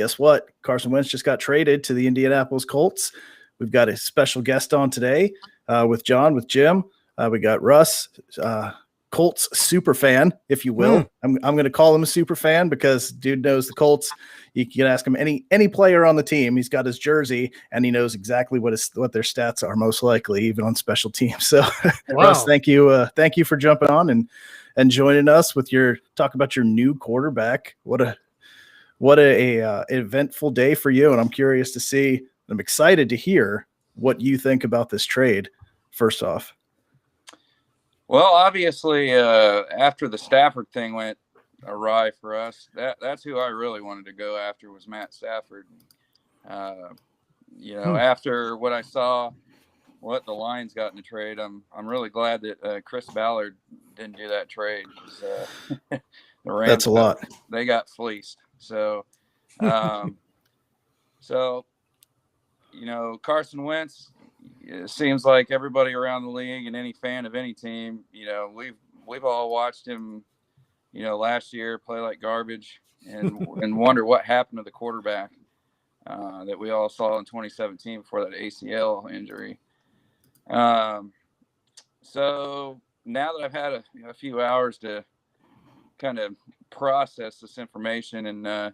guess what? Carson Wentz just got traded to the Indianapolis Colts. We've got a special guest on today with John, with Jim. We got Russ, Colts super fan, if you will. I'm going to call him a super fan because dude knows the Colts. You can ask him any player on the team. He's got his jersey and he knows exactly what their stats are, most likely, even on special teams. So, wow. Russ, thank you for jumping on and joining us with talk about your new quarterback. What a eventful day for you, and I'm curious to see. I'm excited to hear what you think about this trade. First off. Well, obviously, after the Stafford thing went awry for us, that's who I really wanted to go after was Matt Stafford. After what I saw, what the Lions got in the trade, I'm really glad that Chris Ballard didn't do that trade. The Rams, that's a lot. They got fleeced. So, Carson Wentz. It seems like everybody around the league and any fan of any team, we've all watched him, last year play like garbage and wonder what happened to the quarterback that we all saw in 2017 before that ACL injury. So now that I've had a few hours to kind of process this information and,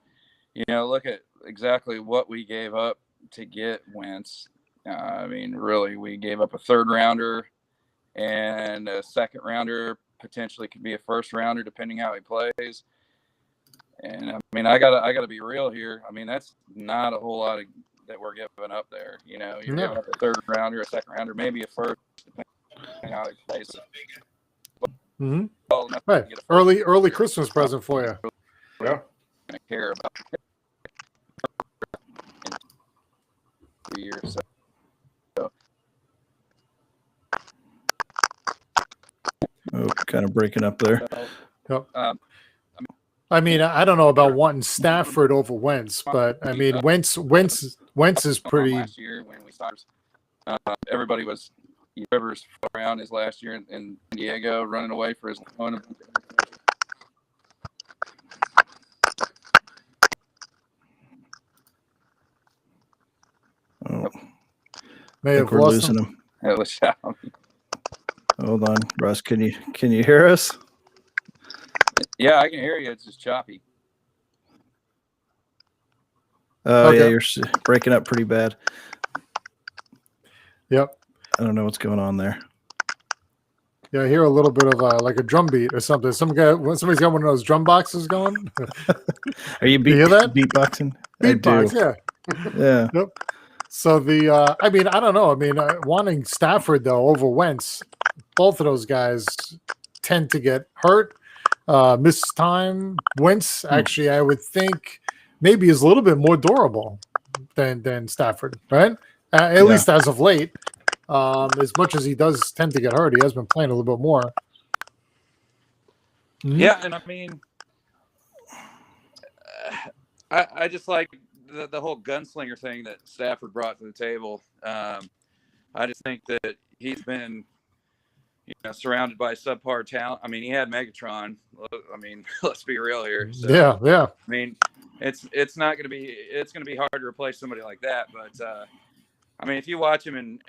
look at exactly what we gave up to get Wentz. Really, we gave up a third rounder and a second rounder, potentially could be a first rounder, depending how he plays. And I gotta be real here. That's not a whole lot that we're giving up there. You're giving up a third rounder, a second rounder, maybe a first, depending how he plays. Mm-hmm. Right. Early Christmas present for you. Yeah. I care about in 3 years. So. Oh, kind of breaking up there. Yep. I don't know about wanting Stafford over Wentz, but Wentz is pretty. Last year when we started, everybody was Rivers around his last year in San Diego, running away for his own. Oh, may have we're lost losing him. It was shouting. Hold on, Russ. Can you hear us? Yeah, I can hear you. It's just choppy. Oh, okay. Yeah, you're breaking up pretty bad. Yep. I don't know what's going on there. Yeah, I hear a little bit of like a drum beat or something. Somebody's got one of those drum boxes going. Are you hear that? Beatboxing? Beatbox, yeah. Yeah. Yep. So I don't know. Wanting Stafford though over Wentz, both of those guys tend to get hurt, miss time. Wentz actually, I would think, maybe is a little bit more durable than Stafford, right? At least as of late. As much as he does tend to get hurt, he has been playing a little bit more. Mm-hmm. Yeah, and I just like the whole gunslinger thing that Stafford brought to the table. I just think that he's been, surrounded by subpar talent. He had Megatron. Let's be real here. So, yeah. It's not going to be. It's going to be hard to replace somebody like that. But if you watch him in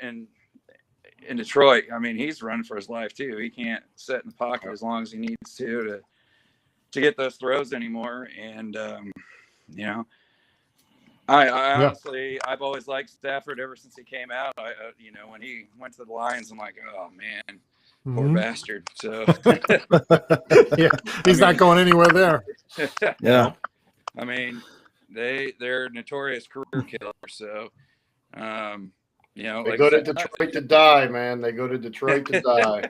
Detroit, he's running for his life too. He can't sit in the pocket as long as he needs to get those throws anymore. And I honestly, I've always liked Stafford ever since he came out. When he went to the Lions, I'm like, oh man, poor bastard. So yeah, he's not going anywhere there. Yeah, they're notorious career killers. So, they go to Detroit to die, man. They go to Detroit to die.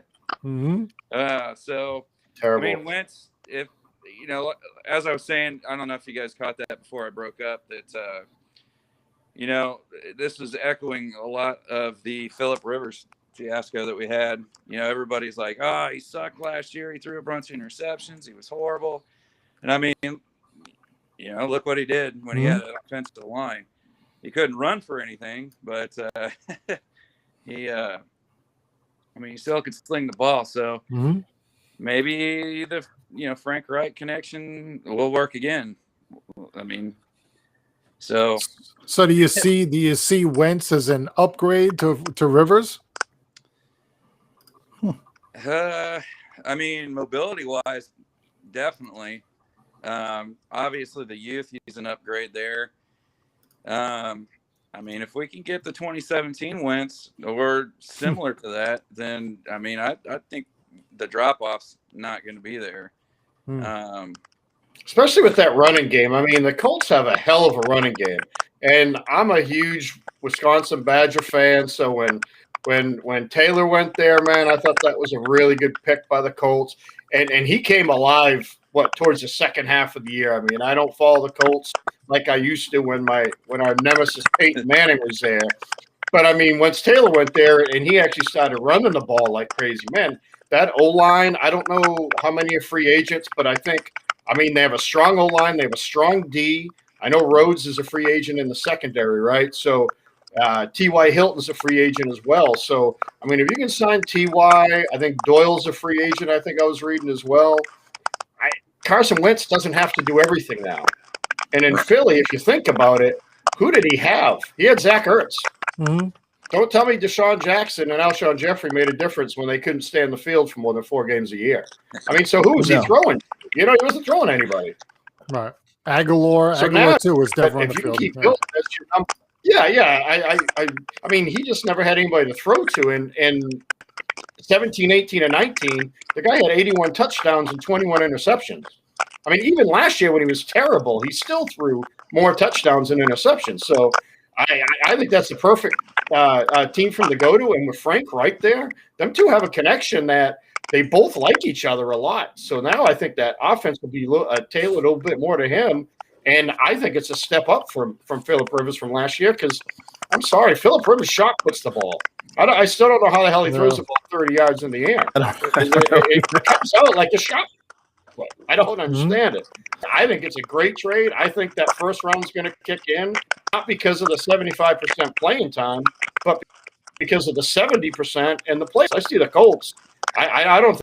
So terrible. Wentz, if as I was saying, I don't know if you guys caught that before I broke up, that this was echoing a lot of the Phillip Rivers fiasco that we had. Everybody's like, he sucked last year. He threw a bunch of interceptions. He was horrible. And look what he did when he had an offensive line. He couldn't run for anything, but he still could sling the ball. So maybe the Frank Reich connection will work again. So do you see Wentz as an upgrade to Rivers? I mean, mobility wise, definitely. Obviously the youth, he's an upgrade there. I mean, if we can get the 2017 Wentz or similar to that, then I mean, I think the drop off's not going to be there. Especially with that running game. I mean, the Colts have a hell of a running game, and I'm a huge Wisconsin Badger fan. So when Taylor went there, man, I thought that was a really good pick by the Colts, and he came alive towards the second half of the year. I mean, I don't follow the Colts like I used to when our nemesis Peyton Manning was there. But I mean, once Taylor went there and he actually started running the ball like crazy, man, that O-line, I don't know how many are free agents, but I mean, they have a strong O-line, they have a strong D. I know Rhodes is a free agent in the secondary, right? So T.Y. Hilton's a free agent as well. So, I mean, if you can sign T.Y., I think Doyle's a free agent, I think I was reading as well. Carson Wentz doesn't have to do everything now. And in Philly, if you think about it, who did he have? He had Zach Ertz. Mm-hmm. Don't tell me Deshaun Jackson and Alshon Jeffrey made a difference when they couldn't stay on the field for more than 4 games a year. I mean, so who was he throwing? He wasn't throwing anybody. Right. Aguilar too was definitely on the field. Keep building, that's your number. Yeah. I mean, he just never had anybody to throw to. And 17, 18, and 19, the guy had 81 touchdowns and 21 interceptions. I mean, even last year when he was terrible, he still threw more touchdowns than interceptions. So I think that's the perfect team for him to go to. And with Frank right there, them two have a connection that they both like each other a lot. So now I think that offense will be tailored a little bit more to him. And I think it's a step up from Phillip Rivers from last year because, I'm sorry, Phillip Rivers shot puts the ball. I still don't know how the hell he throws the ball 30 yards in the air. It comes out like a shot. I don't understand it. I think it's a great trade. I think that first round is going to kick in, not because of the 75% playing time, but because of the 70% and the place. I see the Colts. I don't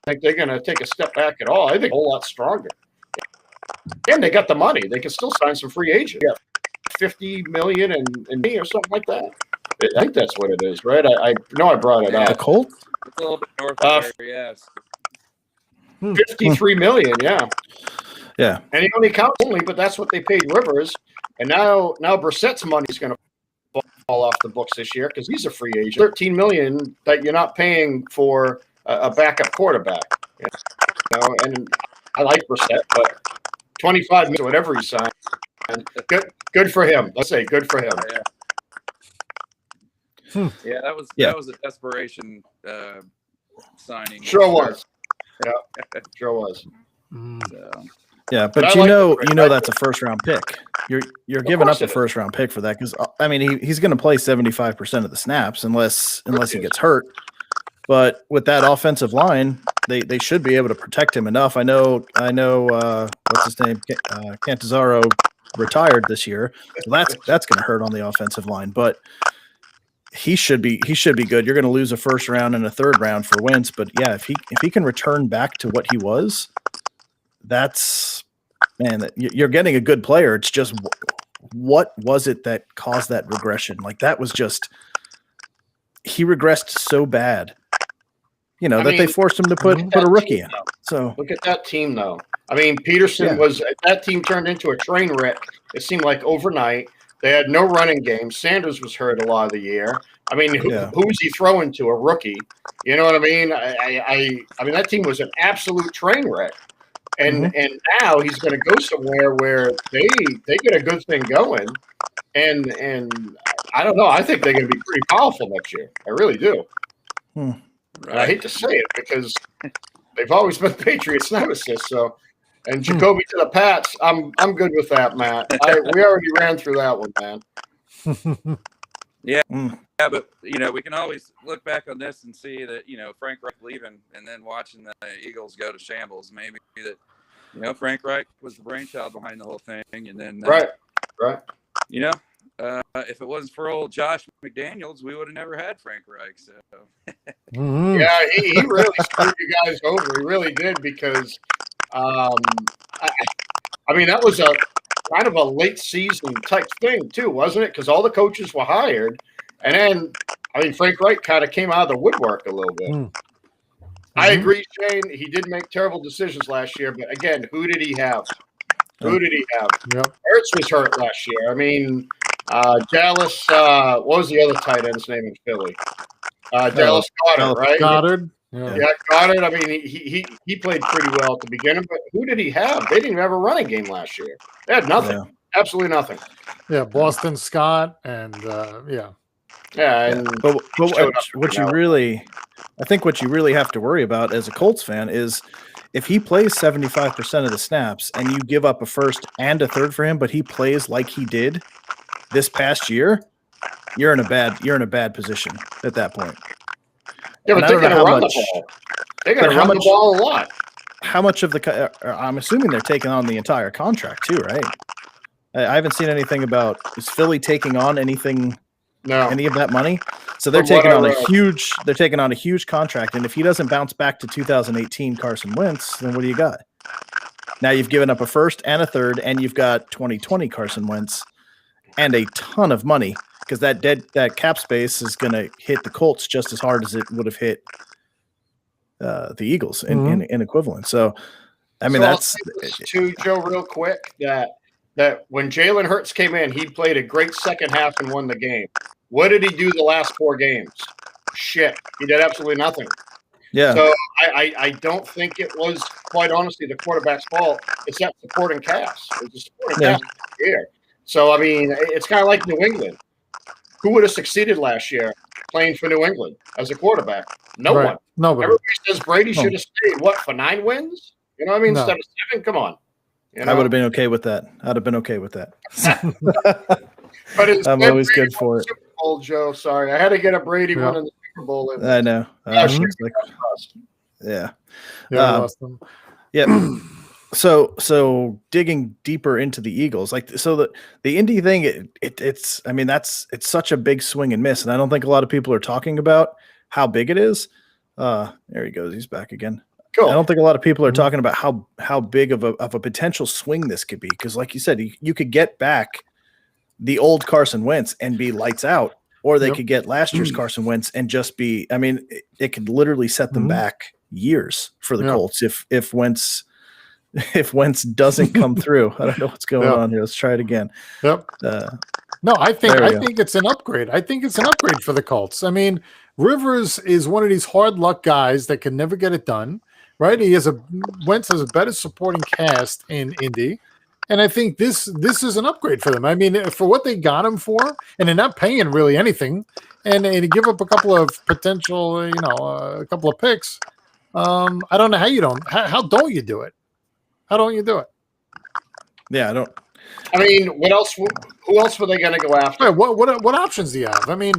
think they're going to take a step back at all. I think a whole lot stronger. And they got the money. They can still sign some free agents. Yeah, $50 million and me or something like that. I think that's what it is, right? I know I brought it up. The Colts? It's a little bit north of there, yes. $53 million, yeah. Yeah. And he only counts only, but that's what they paid Rivers. And now Brissett's money is going to fall off the books this year because he's a free agent. $13 million that you're not paying for a backup quarterback. You know, and I like Brissett, but $25 million, whatever he signed, good for him. Let's say good for him. Yeah, that was a desperation signing. Sure was. Yeah, sure was. So. Yeah, but you know that's a first round pick. You're giving up a first round pick for that because I mean he's going to play 75% of the snaps unless he gets hurt. But with that offensive line, they should be able to protect him enough. I know. What's his name? Cantazaro retired this year. So that's going to hurt on the offensive line, but. He should be good. You're going to lose a first round and a third round for Wentz, but yeah, if he can return back to what he was, you're getting a good player. It's just what was it that caused that regression? Like that was just he regressed so bad, that they forced him to put a rookie in. So look at that team, though. I mean, Peterson that team turned into a train wreck. It seemed like overnight. They had no running game. Sanders was hurt a lot of the year. I mean, who was he throwing to? A rookie? You know what I mean? I mean, that team was an absolute train wreck. And now he's going to go somewhere where they get a good thing going. And I don't know. I think they're going to be pretty powerful next year. I really do. Right. I hate to say it because they've always been Patriots nemesis. So. And Jacoby to the Pats, I'm good with that, Matt. We already ran through that one, man. Yeah, but we can always look back on this and see that Frank Reich leaving and then watching the Eagles go to shambles. Maybe that Frank Reich was the brainchild behind the whole thing, and then right. If it wasn't for old Josh McDaniels, we would have never had Frank Reich. So yeah, he really screwed you guys over. He really did because. I mean, that was kind of a late season type thing too, wasn't it? Because all the coaches were hired, and then Frank Reich kind of came out of the woodwork a little bit. I agree, Shane. He did make terrible decisions last year, but again, who did he have? Who did he have? Yep. Ertz was hurt last year. I mean, Dallas. What was the other tight end's name in Philly? Dallas Goedert, right? Goddard. Yeah, Goddard. I mean, he played pretty well at the beginning, but who did he have? They didn't even have a running game last year. They had nothing. Yeah. Absolutely nothing. Yeah, Boston Scott and yeah. And but what you really, I think what you really have to worry about as a Colts fan is if he plays 75% of the snaps and you give up a first and a third for him, but he plays like he did this past year, you're in a bad position at that point. Yeah, but they're going to run the ball. They're going to run the ball a lot. How much of the? I'm assuming they're taking on the entire contract too, right? I haven't seen anything about is Philly taking on anything. No, any of that money. So they're taking on a huge. They're taking on a huge contract, and if he doesn't bounce back to 2018 Carson Wentz, then what do you got? Now you've given up a first and a third, and you've got 2020 Carson Wentz, and a ton of money because that cap space is going to hit the Colts just as hard as it would have hit the Eagles in equivalent. So, I mean, that's to Joe real quick that when Jalen Hurts came in, he played a great second half and won the game. What did he do the last 4 games? Shit, he did absolutely nothing. Yeah. So I don't think it was, quite honestly, the quarterback's fault. It's that supporting cast. It's a supporting cast here. So, I mean, it's kind of like New England. Who would have succeeded last year playing for New England as a quarterback? No one. Nobody. Everybody says Brady should have stayed, for 9 wins? You know what I mean? Instead of 7? Come on. You know? I would have been okay with that. I'd have been okay with that. But I'm always good for it. Super Bowl, Joe. Sorry, I had to get a Brady one in the Super Bowl. I know. Yeah. Yeah. So digging deeper into the Eagles, the Indy thing, it's such a big swing and miss, and I don't think a lot of people are talking about how big it is. There he goes. He's back again. Cool. I don't think a lot of people are talking about how big of a potential swing this could be, because like you said, you could get back the old Carson Wentz and be lights out, or they could get last year's Carson Wentz and just be. I mean, it could literally set them back years for the Colts if Wentz doesn't come through. I don't know what's going on here. Let's try it again. Yep. No, I think it's an upgrade. I think it's an upgrade for the Colts. I mean, Rivers is one of these hard luck guys that can never get it done. Right? Wentz has a better supporting cast in Indy. And I think this is an upgrade for them. I mean, for what they got him for, and they're not paying really anything, and to give up a couple of potential, a couple of picks. I don't know how don't you do it? How don't you do it? Yeah, I don't. I mean, what else? Who else were they going to go after? Right, what options do you have? I mean,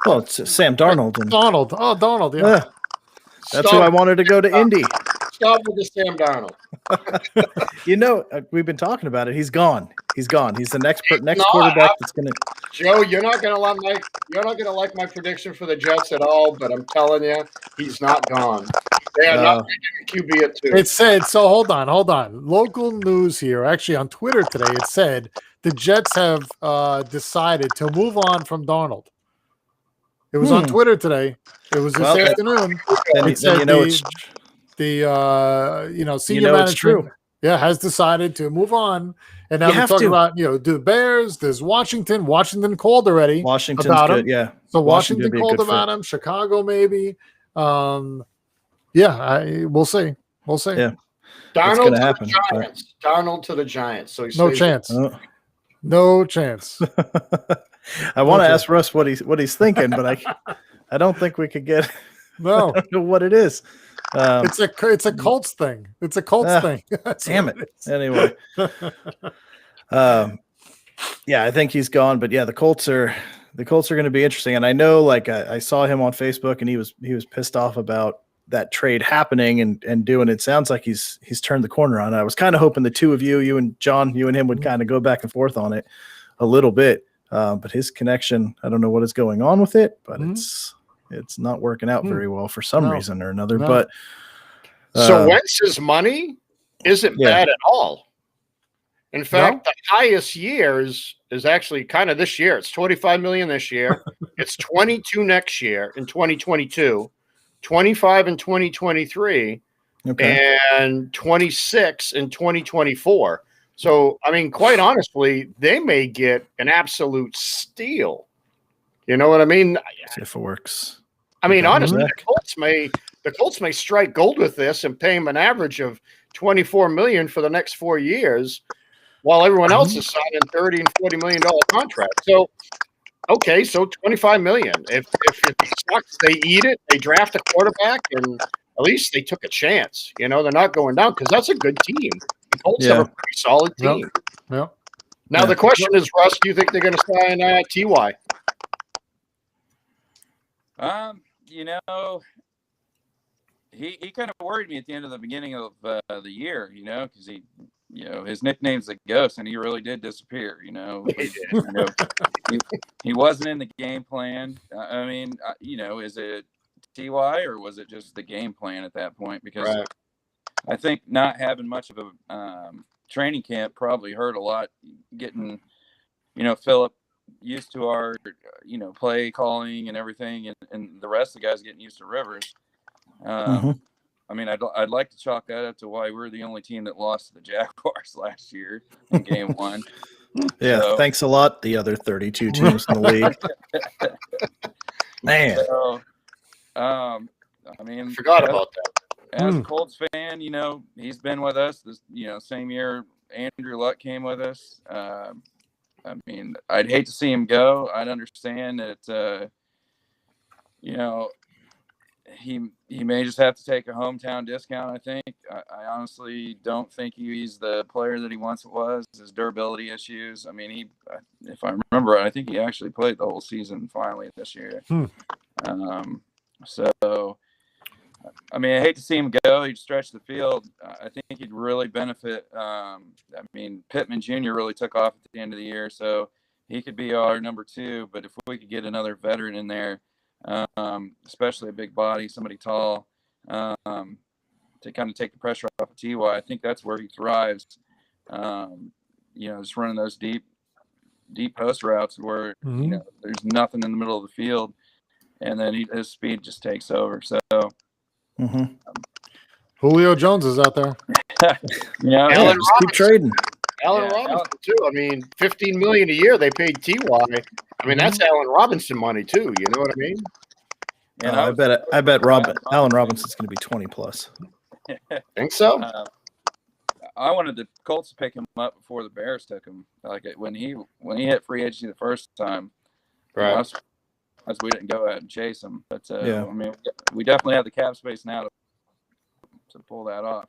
well, it's Sam Darnold. Donald. Oh, Donald. Yeah. That's who I wanted to go to Indy. Stop with the Sam Darnold. We've been talking about it. He's gone. He's the next quarterback that's going to. Joe, you're not going to like my prediction for the Jets at all. But I'm telling you, he's not gone. They are not making QB at 2. It said so. Hold on. Local news here. Actually, on Twitter today, it said the Jets have decided to move on from Darnold. It was on Twitter today. It was this afternoon. The senior management has decided to move on, and now they're talking about the Bears. There's Washington. Washington called already. Washington's about good, him. yeah. So Washington called about him. Chicago maybe. We'll see. Yeah, Darnold to the Giants. Darnold to the Giants. So no chance. No chance. I want to ask Russ what he's thinking, but I don't think we could get. No, I don't know what it is. It's a Colts thing. It's a Colts thing. Damn it. Anyway, I think he's gone. But the Colts are going to be interesting. And I know, I saw him on Facebook, and he was pissed off about that trade happening and doing it. Sounds like he's turned the corner on it. I was kind of hoping the two of you and John, you and him would kind of go back and forth on it a little bit. But his connection, I don't know what is going on with it, but it's not working out very well for some reason or another. But so Wentz's money isn't bad at all. In fact, the highest year is actually kind of this year. It's $25 million this year. It's 22 next year in 2022, 25 in 2023, and 26 in 2024. So, I mean, quite honestly, they may get an absolute steal. You know what I mean? See if it works. I mean, honestly, the Colts may strike gold with this and pay him an average of $24 million for the next 4 years, while everyone else is signing $30 and $40 million contracts. So, okay, so $25 million. If it sucks, they eat it. They draft a quarterback, and at least they took a chance. You know, they're not going down because that's a good team. The Colts have a pretty solid team. Yep. Now the question is, Russ, do you think they're going to sign Ty? You know, he kind of worried me at the end of the beginning of the year, you know, because his nickname's the Ghost, and he really did disappear, you know. He wasn't in the game plan. I mean, is it TY or was it just the game plan at that point? Because I think not having much of a training camp probably hurt a lot, getting, Phillip used to our, play calling and everything, and the rest of the guys getting used to Rivers. I mean, I'd like to chalk that up to why we're the only team that lost to the Jaguars last year in game 1. Yeah, so, thanks a lot, the other 32 teams in the league. Man. So, I mean, forgot about that. As a Colts fan, he's been with us this, same year Andrew Luck came with us. I mean, I'd hate to see him go. I'd understand that, he may just have to take a hometown discount, I think. I honestly don't think he's the player that he once was. His durability issues. I mean, if I remember right, I think he actually played the whole season finally this year. So, I mean, I hate to see him go. He'd stretch the field. I think he'd really benefit. I mean, Pittman Jr. really took off at the end of the year, so he could be our number 2. But if we could get another veteran in there, especially a big body, somebody tall, to kind of take the pressure off of TY, I think that's where he thrives. Just running those deep post routes where there's nothing in the middle of the field, and then his speed just takes over. So. Julio Jones is out there. Allen just keep trading. Allen Robinson too. I mean, $15 million a year they paid TY. I mean, that's Allen Robinson money too. You know what I mean? Yeah, I bet Allen Robinson's going to be 20 plus. Think so? I wanted the Colts to pick him up before the Bears took him. Like when he hit free agency the first time, right? As we didn't go ahead and chase him, but I mean, we definitely have the cap space now to pull that off.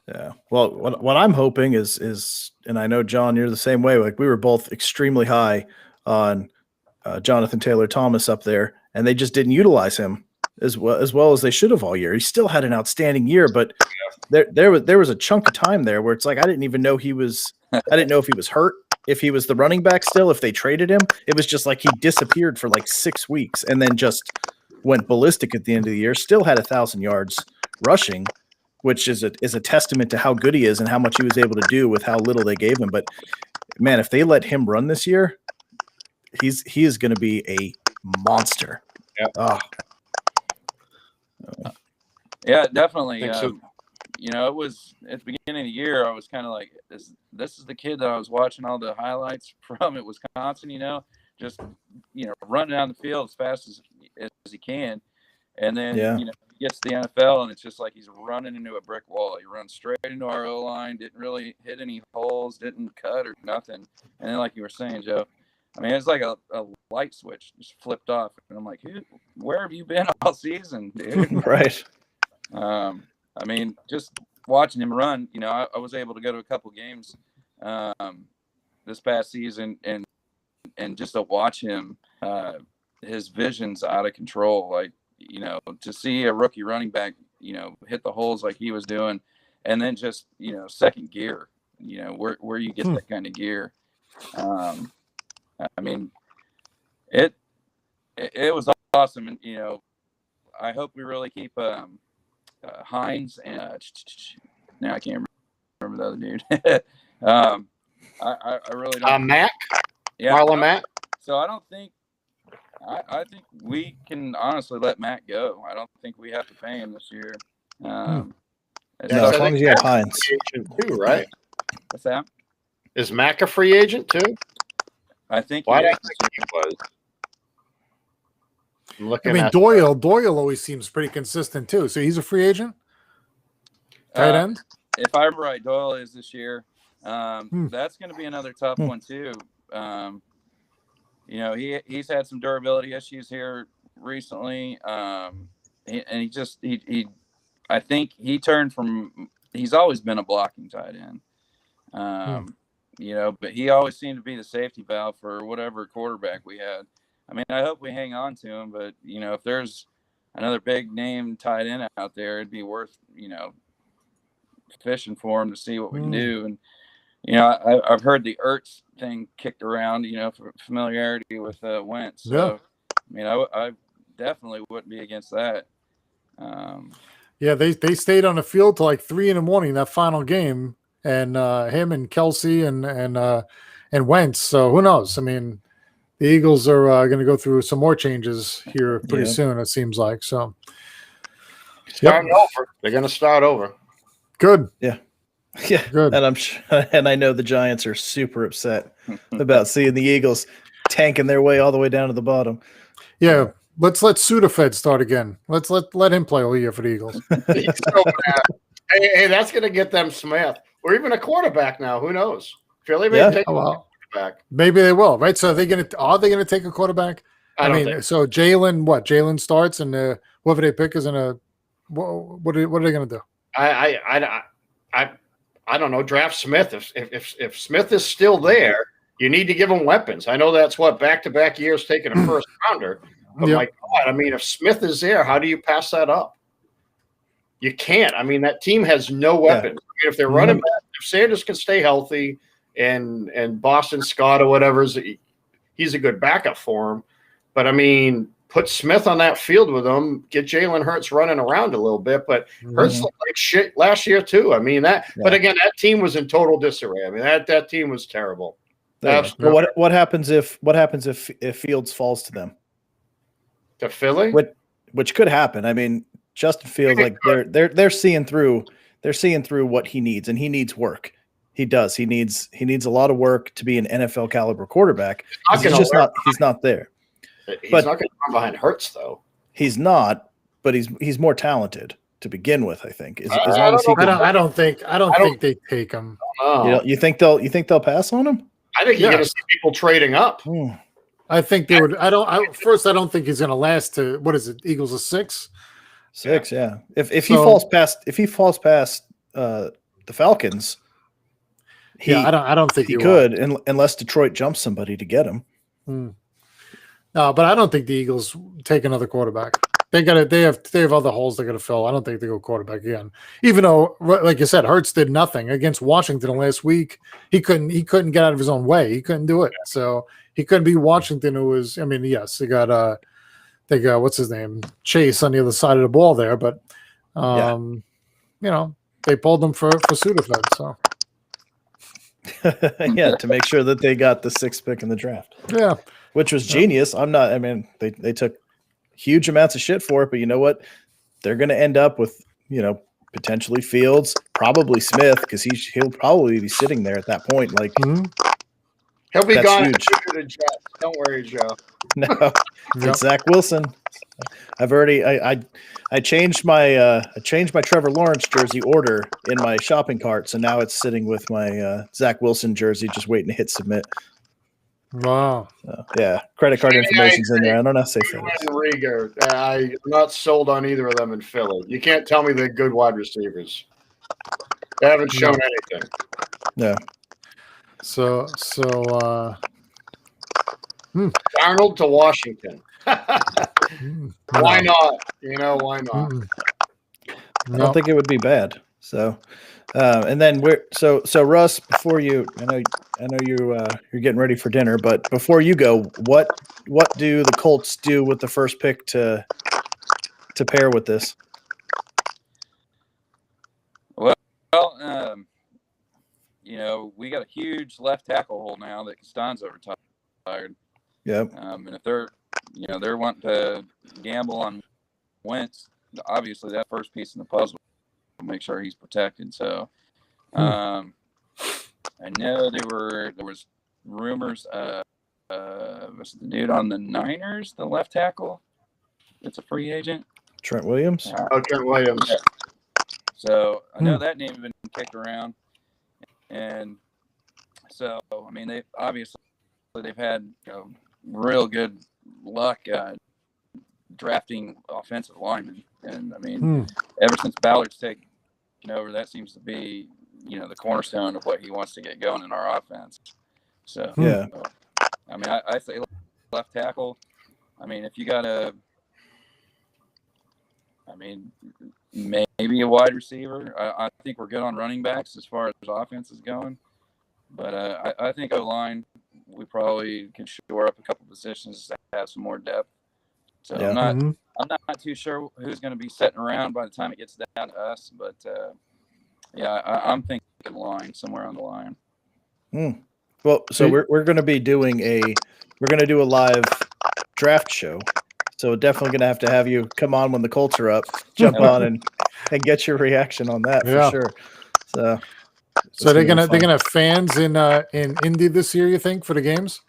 Yeah. Well, what I'm hoping is, and I know John, you're the same way. Like we were both extremely high on Jonathan Taylor Thomas up there, and they just didn't utilize him as well as they should have all year. He still had an outstanding year, but there was a chunk of time there where it's like I didn't even know he was. I didn't know if he was hurt, if he was the running back still, if they traded him. It was just like he disappeared for like 6 weeks and then just went ballistic at the end of the year. Still had 1,000 yards rushing, which is a testament to how good he is and how much he was able to do with how little they gave him. But man, if they let him run this year, he is going to be a monster. Yeah. Yeah, definitely. So. It was at the beginning of the year. I was kind of like, this is the kid that I was watching all the highlights from at Wisconsin. Just running down the field as fast as he can, and then he gets to the NFL and it's just like he's running into a brick wall. He runs straight into our O line, didn't really hit any holes, didn't cut or nothing. And then, like you were saying, Joe, I mean, it's like a light switch just flipped off, and I'm like, where have you been all season, dude? Right. I mean, just watching him run, I was able to go to a couple games this past season and just to watch him, his vision's out of control. Like, to see a rookie running back, hit the holes like he was doing, and then just, second gear, where you get that kind of gear. I mean, it was awesome. And, I hope we really keep Hines and now I can't remember the other dude. I really don't. Mac, Yeah, Marlon Mack. So I don't think. I think we can honestly let Matt go. I don't think we have to pay him this year. No, Yeah, as long as you have Hines. Free agent too, right? What's that? Is Mac a free agent too? I think. Why he did is I think he was? I'm looking I mean, at Doyle always seems pretty consistent too. So he's a free agent, tight end. If I'm right, Doyle is this year. That's going to be another tough one too. You know, he's had some durability issues here recently, and he I think he turned from. He's always been a blocking tight end. You know, but he always seemed to be the safety valve for whatever quarterback we had. I mean, I hope we hang on to him, but you know, if there's another big name tight end out there, it'd be worth, you know, fishing for him to see what we can do. And you know, I've heard the Ertz thing kicked around, you know, for familiarity with Wentz. So, I mean, I definitely wouldn't be against that. Yeah, they stayed on the field till like 3 a.m. that final game, and him and Kelsey and Wentz. So who knows? I mean, the Eagles are going to go through some more changes here pretty soon. It seems like so. starting over. They're going to start over. Good. Yeah, Good. And I know the Giants are super upset about seeing the Eagles tanking their way all the way down to the bottom. Yeah. Let's let Sudafed start again. Let's let him play all year for the Eagles. He's so bad. Hey, that's going to get them Smith or even a quarterback now. Who knows? Philly may take a quarterback. Maybe they will, right? So are they going to take a quarterback? I don't think so. Jalen starts, and whoever they pick is in a. What are they going to do? I don't know. Draft Smith. If Smith is still there, you need to give him weapons. I know that's what back-to-back years taking a first rounder. But my God, I mean, if Smith is there, how do you pass that up? You can't. I mean, that team has no weapons. I mean, if they're running back, if Sanders can stay healthy and Boston Scott or whatever, he's a good backup for him. But, I mean, put Smith on that field with him, get Jalen Hurts running around a little bit. But Hurts looked like shit last year too. I mean, but again, that team was in total disarray. I mean, that team was terrible. Well, what happens if Fields falls to them? To Philly? Which could happen. I mean, Justin Fields, like they're seeing through what he needs, and he needs work. He does. He needs a lot of work to be an NFL caliber quarterback. He's not there. He's not going to run behind Hurts though. He's not, but he's more talented to begin with. I think. I don't think they take him. You think they'll pass on him? I think you're going to see people trading up. I think they would. I don't think he's going to last to what is it? Eagles a 6. 6, yeah. If he falls past the Falcons, I don't think he could unless Detroit jumps somebody to get him. No, but I don't think the Eagles take another quarterback. They have other holes they got to fill. I don't think they go quarterback again. Even though, like you said, Hurts did nothing against Washington last week. He couldn't get out of his own way. He couldn't do it. So he couldn't be Washington. Who was, I mean, yes, they got what's his name, Chase on the other side of the ball there, but you know, they pulled them for Sudafed. So to make sure that they got the 6th pick in the draft. Yeah, which was genius. I mean, they took huge amounts of shit for it, but you know what? They're going to end up with, you know, potentially Fields, probably Smith, because he'll probably be sitting there at that point. Like he'll be gone to the Jets. Don't worry, Joe. No, it's Zach Wilson. I've already I changed my Trevor Lawrence jersey order in my shopping cart, so now it's sitting with my Zach Wilson jersey, just waiting to hit submit. Wow. Credit card information's in there. I don't know how to say Rieger. I'm not sold on either of them in Philly. You can't tell me they're good wide receivers. They haven't shown anything. Yeah. So Arnold to Washington. Why not? You know, why not? I don't think it would be bad. So and then so Russ, before you, I know you're getting ready for dinner, but before you go, what do the Colts do with the first pick to pair with this? Well, we got a huge left tackle hole now that Costanzo retired. Yep. And if they're wanting to gamble on Wentz, obviously that first piece in the puzzle will make sure he's protected. So, I know there was rumors. Was the dude on the Niners, the left tackle? It's a free agent. Trent Williams. Trent Williams. Yeah. So I know that name has been kicked around, and so I mean they've had real good luck drafting offensive linemen, and I mean ever since Ballard's taken over, that seems to be the cornerstone of what he wants to get going in our offense. So yeah, I mean I say left tackle. I mean if you got maybe a wide receiver. I think we're good on running backs as far as offense is going. But I think O-line, we probably can shore up a couple positions to have some more depth. So Yeah. I'm not too sure who's going to be sitting around by the time it gets down to us. But, I'm thinking line, somewhere on the line. Well, so we're going to be doing a live draft show. So definitely going to have you come on when the Colts are up, jump on and get your reaction on that for sure. So they're gonna have fans in Indy this year, you think, for the games?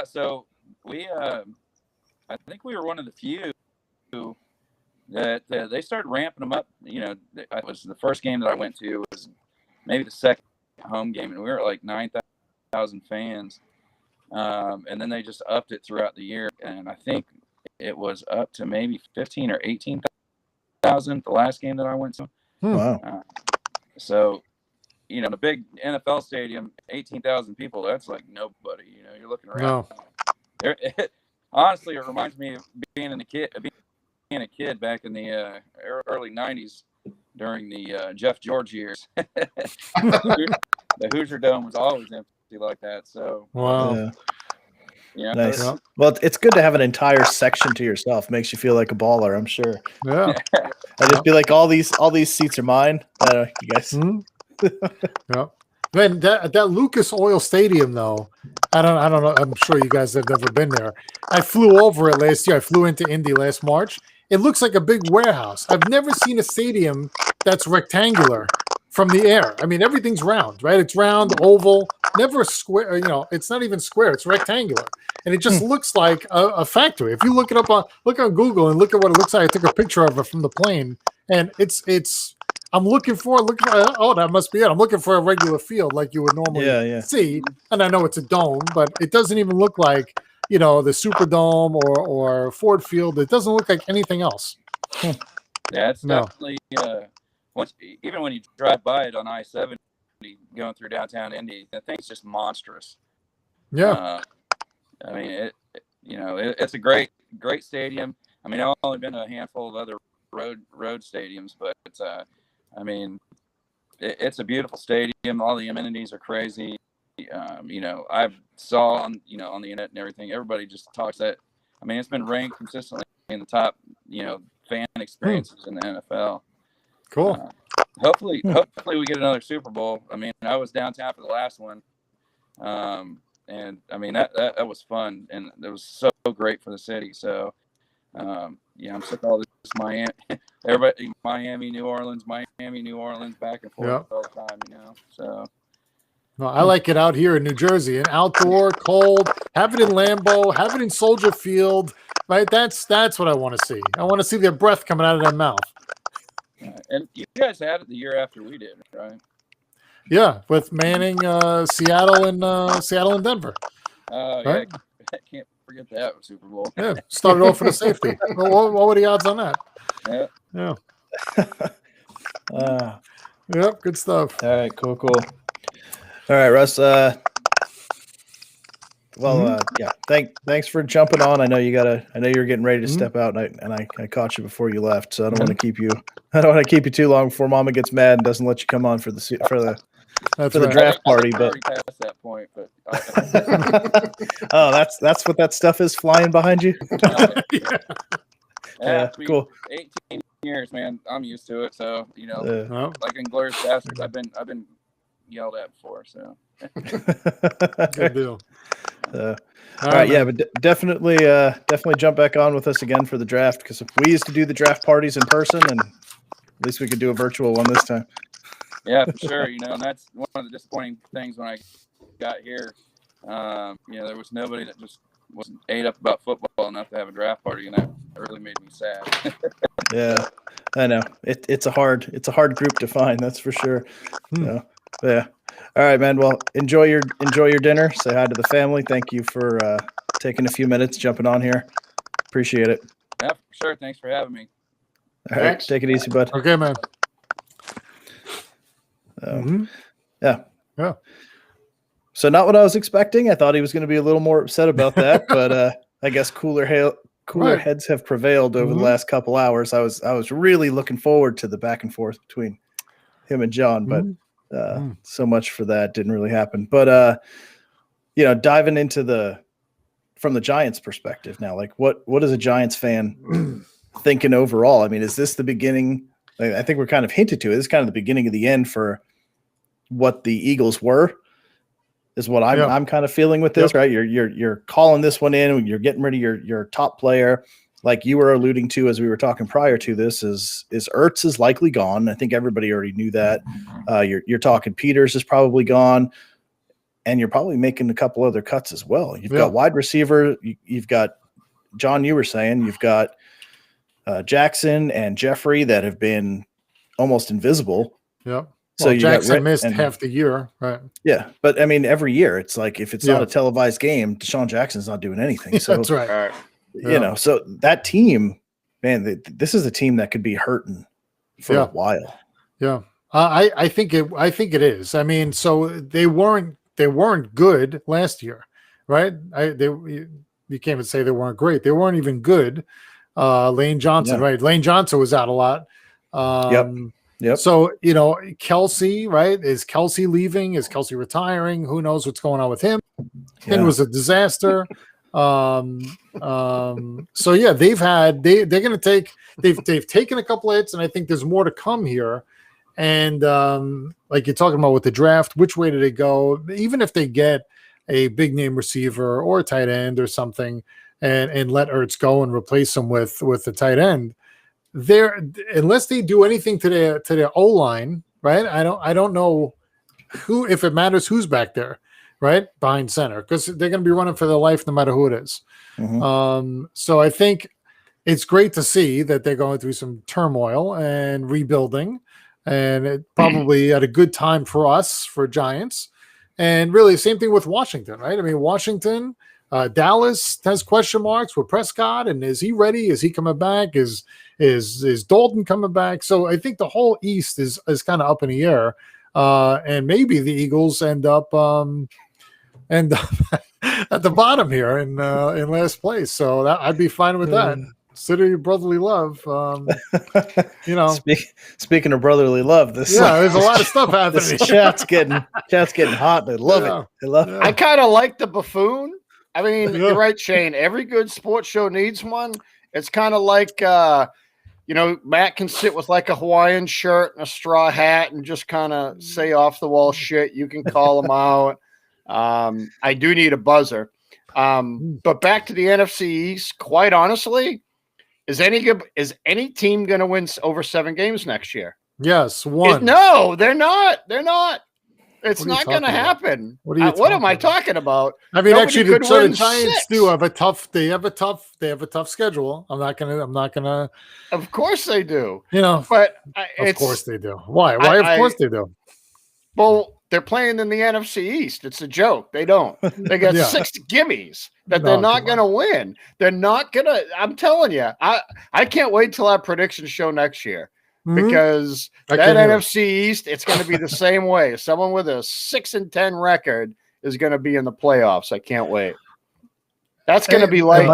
So we I think we were one of the few that they started ramping them up. It was the first game that I went to was maybe the second home game, and we were at like 9,000 fans. And then they just upped it throughout the year, and I think it was up to maybe 15 or 18,000 the last game that I went to. Wow. So, the big NFL stadium, 18,000 people, that's like nobody. You're looking around. No. Honestly, it reminds me of being a kid back in the early 90s during the Jeff George years. The Hoosier Dome was always empty like that. So wow. Yeah. Nice. Well, it's good to have an entire section to yourself. Makes you feel like a baller, I'm sure. Yeah. I just be like, all these seats are mine. You guys. Yeah. Man, that Lucas Oil Stadium though, I don't know. I'm sure you guys have never been there. I flew over it last year. I flew into Indy last March. It looks like a big warehouse. I've never seen a stadium that's rectangular from the air. I mean, everything's round, right? It's round, oval, never square. It's not even square. It's rectangular, and it just looks like a factory. If you look it up look on Google and look at what it looks like. I took a picture of it from the plane, and it's. I'm looking for. Oh, that must be it. I'm looking for a regular field like you would normally see, and I know it's a dome, but it doesn't even look like the Superdome or Ford Field. It doesn't look like anything else. Yeah, it's definitely. Even when you drive by it on I-70 going through downtown Indy, the thing's just monstrous. Yeah. I mean, it's a great stadium. I mean, I've only been to a handful of other road stadiums, but it's it's a beautiful stadium. All the amenities are crazy. I saw on the internet and everything, everybody just talks that. I mean, it's been ranked consistently in the top, fan experiences in the NFL. Cool. Hopefully we get another Super Bowl. I mean, I was downtown for the last one, and I mean that was fun, and it was so great for the city. So, I'm sick of all this Miami, New Orleans, back and forth all the time. So. No, I like it out here in New Jersey, an outdoor, cold. Have it in Lambeau, have it in Soldier Field. Right, that's what I want to see. I want to see their breath coming out of their mouth. And you guys had it the year after we did, right? Yeah, with Manning, Seattle and Denver. Right? Yeah, I can't forget that Super Bowl. Yeah, started off with a safety. What were the odds on that? Yeah. Yep, good stuff. All right, cool. All right, Russ. Thanks for jumping on. I know you're getting ready to step out, and I caught you before you left, so I don't want to keep you. I don't want to keep you too long before Mama gets mad and doesn't let you come on for the draft party. But past that point, but oh, that's what that stuff is flying behind you. Yeah, cool. 18 years, man. I'm used to it. So like Inglourious Basterds, I've been yelled at before. So Good deal. All right, yeah, but definitely jump back on with us again for the draft, because we used to do the draft parties in person, and at least we could do a virtual one this time. Yeah, for sure. And that's one of the disappointing things when I got here. There was nobody that just wasn't ate up about football enough to have a draft party, and that really made me sad. Yeah, I know. It's a hard group to find, that's for sure. So, yeah. All right, man. Well, enjoy your dinner. Say hi to the family. Thank you for taking a few minutes, jumping on here. Appreciate it. Yeah, for sure. Thanks for having me. All right, Thanks. take it easy, bud. Okay, man. Yeah. Yeah. So not what I was expecting. I thought he was going to be a little more upset about that, but I guess cooler heads have prevailed over the last couple hours. I was really looking forward to the back and forth between him and John, but so much for that didn't really happen. But diving into from the Giants perspective now, like what is a Giants fan thinking overall? I mean, is this the beginning? I think we're kind of hinted to it. This is kind of the beginning of the end for what the Eagles were, is what I'm kind of feeling with this, right? You're calling this one in, you're getting rid of your top player. Like you were alluding to as we were talking prior to this, is Ertz is likely gone. I think everybody already knew that. You're talking Peters is probably gone, and you're probably making a couple other cuts as well. You've got wide receiver. You've got John. You were saying you've got Jackson and Jeffrey that have been almost invisible. Yep. So Jackson missed half the year, right? Yeah, but I mean, every year it's like if it's not a televised game, Deshaun Jackson's not doing anything. So that's right. So that team, man, this is a team that could be hurting for a while. Yeah, I think it is. I mean, so they weren't good last year, right? You can't even say they weren't great. They weren't even good. Lane Johnson, right? Lane Johnson was out a lot. Yep. So, Kelsey, right? Is Kelsey leaving? Is Kelsey retiring? Who knows what's going on with him? It was a disaster. So yeah, they're going to they've taken a couple of hits, and I think there's more to come here. And like you're talking about with the draft, which way did it go? Even if they get a big name receiver or a tight end or something, and let Ertz go and replace him with the tight end, unless they do anything to their O-line, right? I don't know if it matters who's back there, right, behind center, because they're going to be running for their life no matter who it is. So I think it's great to see that they're going through some turmoil and rebuilding, and it probably at a good time for us, for Giants. And really, same thing with Washington, right? I mean, Washington, Dallas has question marks with Prescott, and is he ready? Is he coming back? Is Dalton coming back? So I think the whole East is kind of up in the air, and maybe the Eagles end up at the bottom here in last place. So I'd be fine with that. Consider your brotherly love. Speaking of brotherly love, there's a lot of stuff happening. This chat's getting hot. They love it. They love it. I kind of like the buffoon. I mean, you're right, Shane. Every good sports show needs one. It's kind of like, Matt can sit with like a Hawaiian shirt and a straw hat and just kind of say off the wall shit. You can call him out. I do need a buzzer. But back to the NFC East, quite honestly, is any team going to win over 7 games next year? Yes, one. No, they're not. They're not. It's not going to happen. What am I talking about? I mean, actually, the Giants do have a tough. They have a tough schedule. I'm not gonna. Of course they do. But of course they do. Why? Of course they do. Well, they're playing in the NFC East. It's a joke. They don't. They got 6 gimmies that they're not going to win. They're not going to. I'm telling you, I can't wait till our prediction show next year. Because that NFC East, it's going to be the same way. Someone with a 6-10 record is going to be in the playoffs. I can't wait. That's going to be like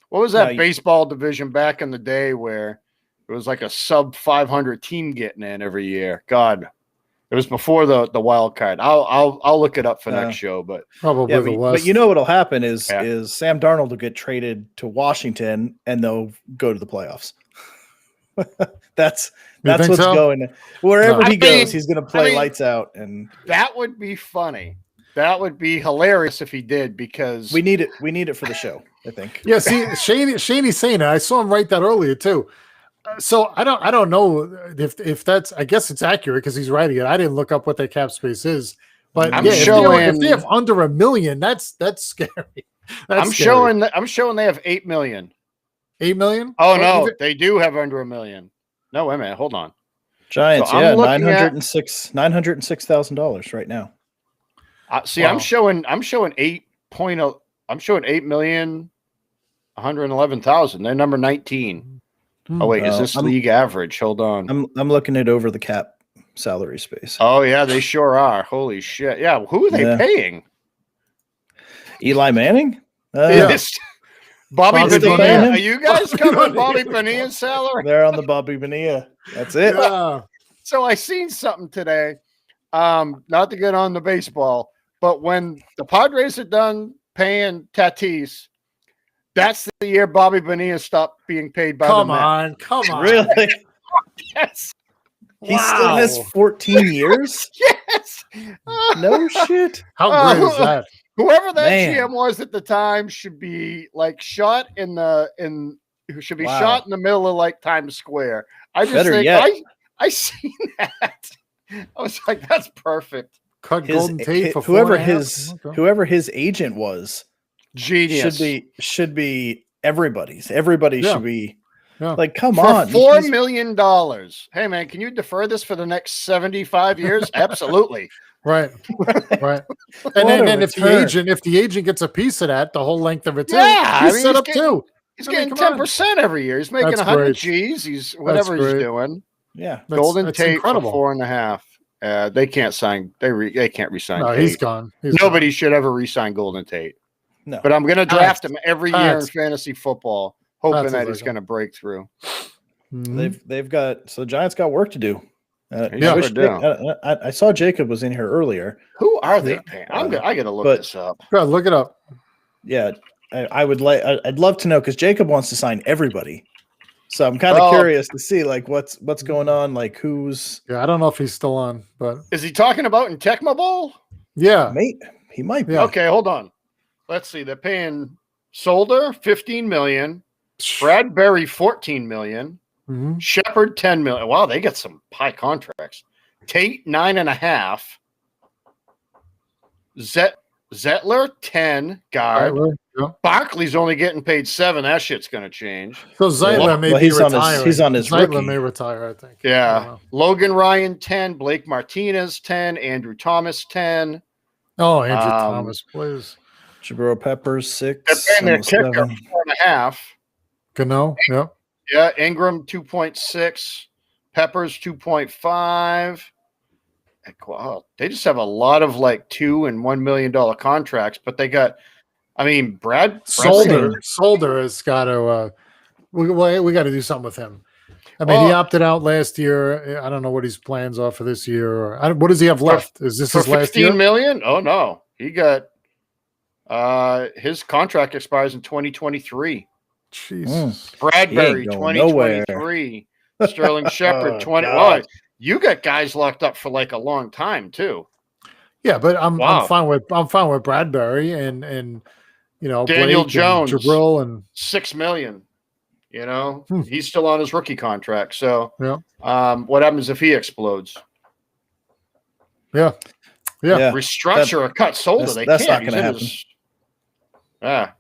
what was that baseball division back in the day where it was like a sub 500 team getting in every year? God, it was before the wild card. I'll look it up for next show, but probably. But what'll happen is Sam Darnold will get traded to Washington and they'll go to the playoffs. That's That's think what's so? going. Wherever No. he I goes, mean- he's going to play I mean- lights out, and That would be funny. That would be hilarious if he did, because we need it. We need it for the show. I think. Yeah, see, Shane's saying it. I saw him write that earlier too. So I don't know if that's. I guess it's accurate because he's writing it. I didn't look up what their cap space is, but I'm yeah, if showing- they have under $1 million, that's scary. That's I'm scary. showing they have 8 million. 8 million. Oh no, even- they do have under $1 million. No, wait a minute, hold on. Giants, So I'm yeah, looking at- $906,000 right now. See, Wow. I'm showing 8.0. I'm showing 8,111,000. They're number 19. Oh wait, is Well, this I'm- league average? Hold on. I'm looking at over the cap salary space. Oh yeah, they sure are. Holy shit! Yeah, who are they Yeah. paying? Eli Manning. Yeah. This- Bobby Bobby Bonilla. Bonilla. Are you guys Bobby covering Bonilla. Bobby Bonilla's salary? They're on the Bobby Bonilla. That's it. Yeah. So I seen something today. Not to get on the baseball, but when the Padres are done paying Tatis, that's the year Bobby Bonilla stopped being paid by Come the Mets. on, come on. Really? Yes. He still has Wow. 14 years? Yes. No shit. How great is that? Whoever that Man. GM was at the time should be like shot in the Wow. shot in the middle of like Times Square. I just Better think yet. I seen that. I was like, that's perfect. Cut His, Golden Tate for whoever 4.5? his Okay. whoever his agent was Genius. should be everybody's. Everybody Yeah. should be Yeah. like, come for on. $4 he's- million. Hey man, can you defer this for the next 75 years? Absolutely. Right, right. What And a then if return. the agent gets a piece of that, the whole length of it too, Yeah, I he's mean, set he's up getting- too. He's I mean, getting come on. 10% every year. He's making That's 100 great. G's. He's whatever he's great. doing. Yeah. Golden that's Tate incredible. for 4.5. They can't sign. They can't resign. No, Tate. he's gone. He's Nobody should ever resign Golden Tate. No. But I'm going to draft Pats. him every year in Pats. fantasy football, hoping Pats that is he's like going to break through. gone. Mhm. They've got so the Giants got work to do. Yeah, I, wish they do. I saw Jacob was in here earlier. Who are they Yeah. paying? I got to look But- this up. Go, look it up. Yeah, I'd love to know because Jacob wants to sign everybody. So I'm kind of Well- curious to see like what's going on, like who's Yeah, I don't know if he's still on, but Is he talking about in Tecmo Bowl? yeah, mate. He might be. Yeah. Okay, hold on. Let's see. They're paying Solder 15 million, Bradbury 14 million, Mhm. Shepard 10 million. Wow, they got some high contracts. Tate 9.5. Zettler 10 guard. Zeitler, yeah. Barkley's only getting paid 7. That shit's gonna change. So Zeitler may Well, be he's on his- retiring. he's on his Zeitler rookie. may retire, I think. I Yeah. don't know. Logan Ryan 10, Blake Martinez 10, Andrew Thomas 10. Oh, Andrew Um, Thomas, please. Jabril Peppers They're 6. paying their almost kicker 7. 4.5. Gano, yeah. Yeah, Ingram 2.6, Peppers 2.5. Wow, they just have a lot of like $2 and $1 million contracts, but they got, I mean, Brad Solder has got to. We got to do something with him. I mean, he Well- opted out last year. I don't know what his plans are for this year. Or what does he have left? Is this for his last 15 year? million? Oh no, he got his contract expires in 2023. Jesus. Bradbury going nowhere. 2023, Sterling Shepard Oh, 20. God. Oh, you got guys locked up for like a long time too. Yeah, but I'm Wow. fine with Bradbury and you know Daniel Blake Jones. and Jabril and $6 million. You know, Hmm. he's still on his rookie contract. So, Yeah. what happens if he explodes? yeah. Restructure or cut Solder? that's- They that's can't. not gonna He's in his- Yeah.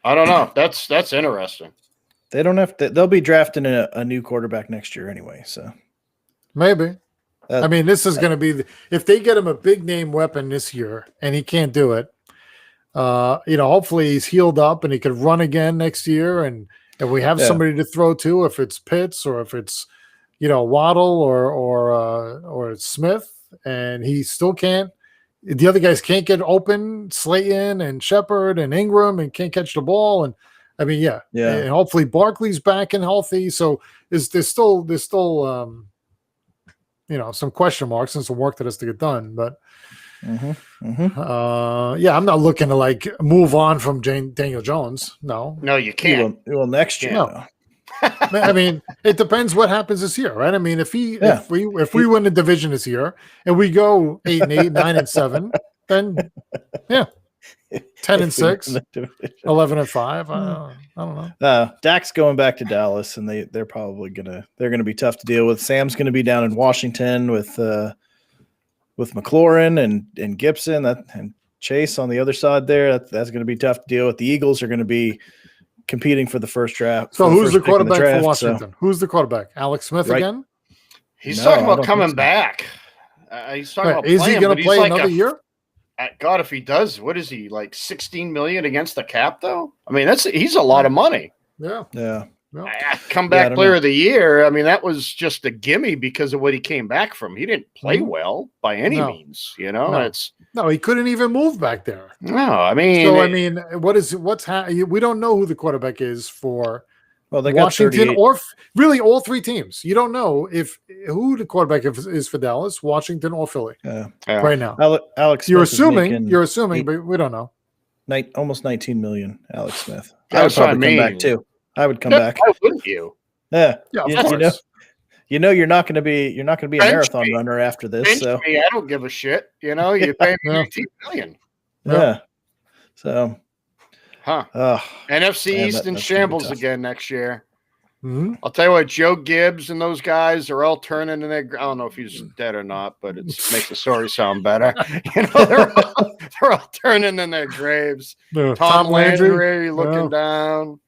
I don't know. That's interesting. They don't have to. They'll be drafting a new quarterback next year anyway. So Maybe. Uh, I mean, this is going to be if they get him a big name weapon this year and he can't do it. Hopefully he's healed up and he could run again next year, and we have Yeah. somebody to throw to, if it's Pitts or if it's Waddle or Smith, and he still can't. The other guys can't get open. Slayton and Shepard and Ingram and can't catch the ball, and I mean, yeah. And hopefully Barkley's back and healthy. So there's still some question marks and some work that has to get done. But I'm not looking to like move on from Daniel Jones. No. No, you can't. Well, next year. No. I mean, it depends what happens this year, right? I mean, if we win the division this year and we go 8-8, 9-7, then 10-6, 11-5. I don't know. Dak's going back to Dallas, and they're probably gonna be tough to deal with. Sam's gonna be down in Washington with McLaurin and Gibson and Chase on the other side there. That's gonna be tough to deal with. The Eagles are gonna be competing for the first draft. So who's the quarterback for Washington? Who's the quarterback? Alex Smith again? He's talking about coming back. He's talking about is he going to play another year? God, if he does, what is he, like $16 million against the cap though? I mean, he's a lot of money. Yeah. Comeback player of the year. I mean, that was just a gimme because of what he came back from. He didn't play well by any means. You know, he couldn't even move back there. No, I mean, we don't know who the quarterback is for. Well, they Washington or really all three teams. You don't know who the quarterback is for Dallas, Washington, or Philly. Right now, Alex. You're assuming, but we don't know. Almost 19 million. Alex Smith. That's I would probably come back too. I would come back. Why wouldn't you? Yeah. You know, you're not going to be a marathon runner after this. Bench so me, I don't give a shit. You know, you pay me 18 million. Yeah. So. NFC East in shambles again next year. Mm-hmm. I'll tell you what, Joe Gibbs and those guys are all turning in their. I don't know if he's dead or not, but it makes the story sound better. You know, they're all turning in their graves. Tom Landry looking down.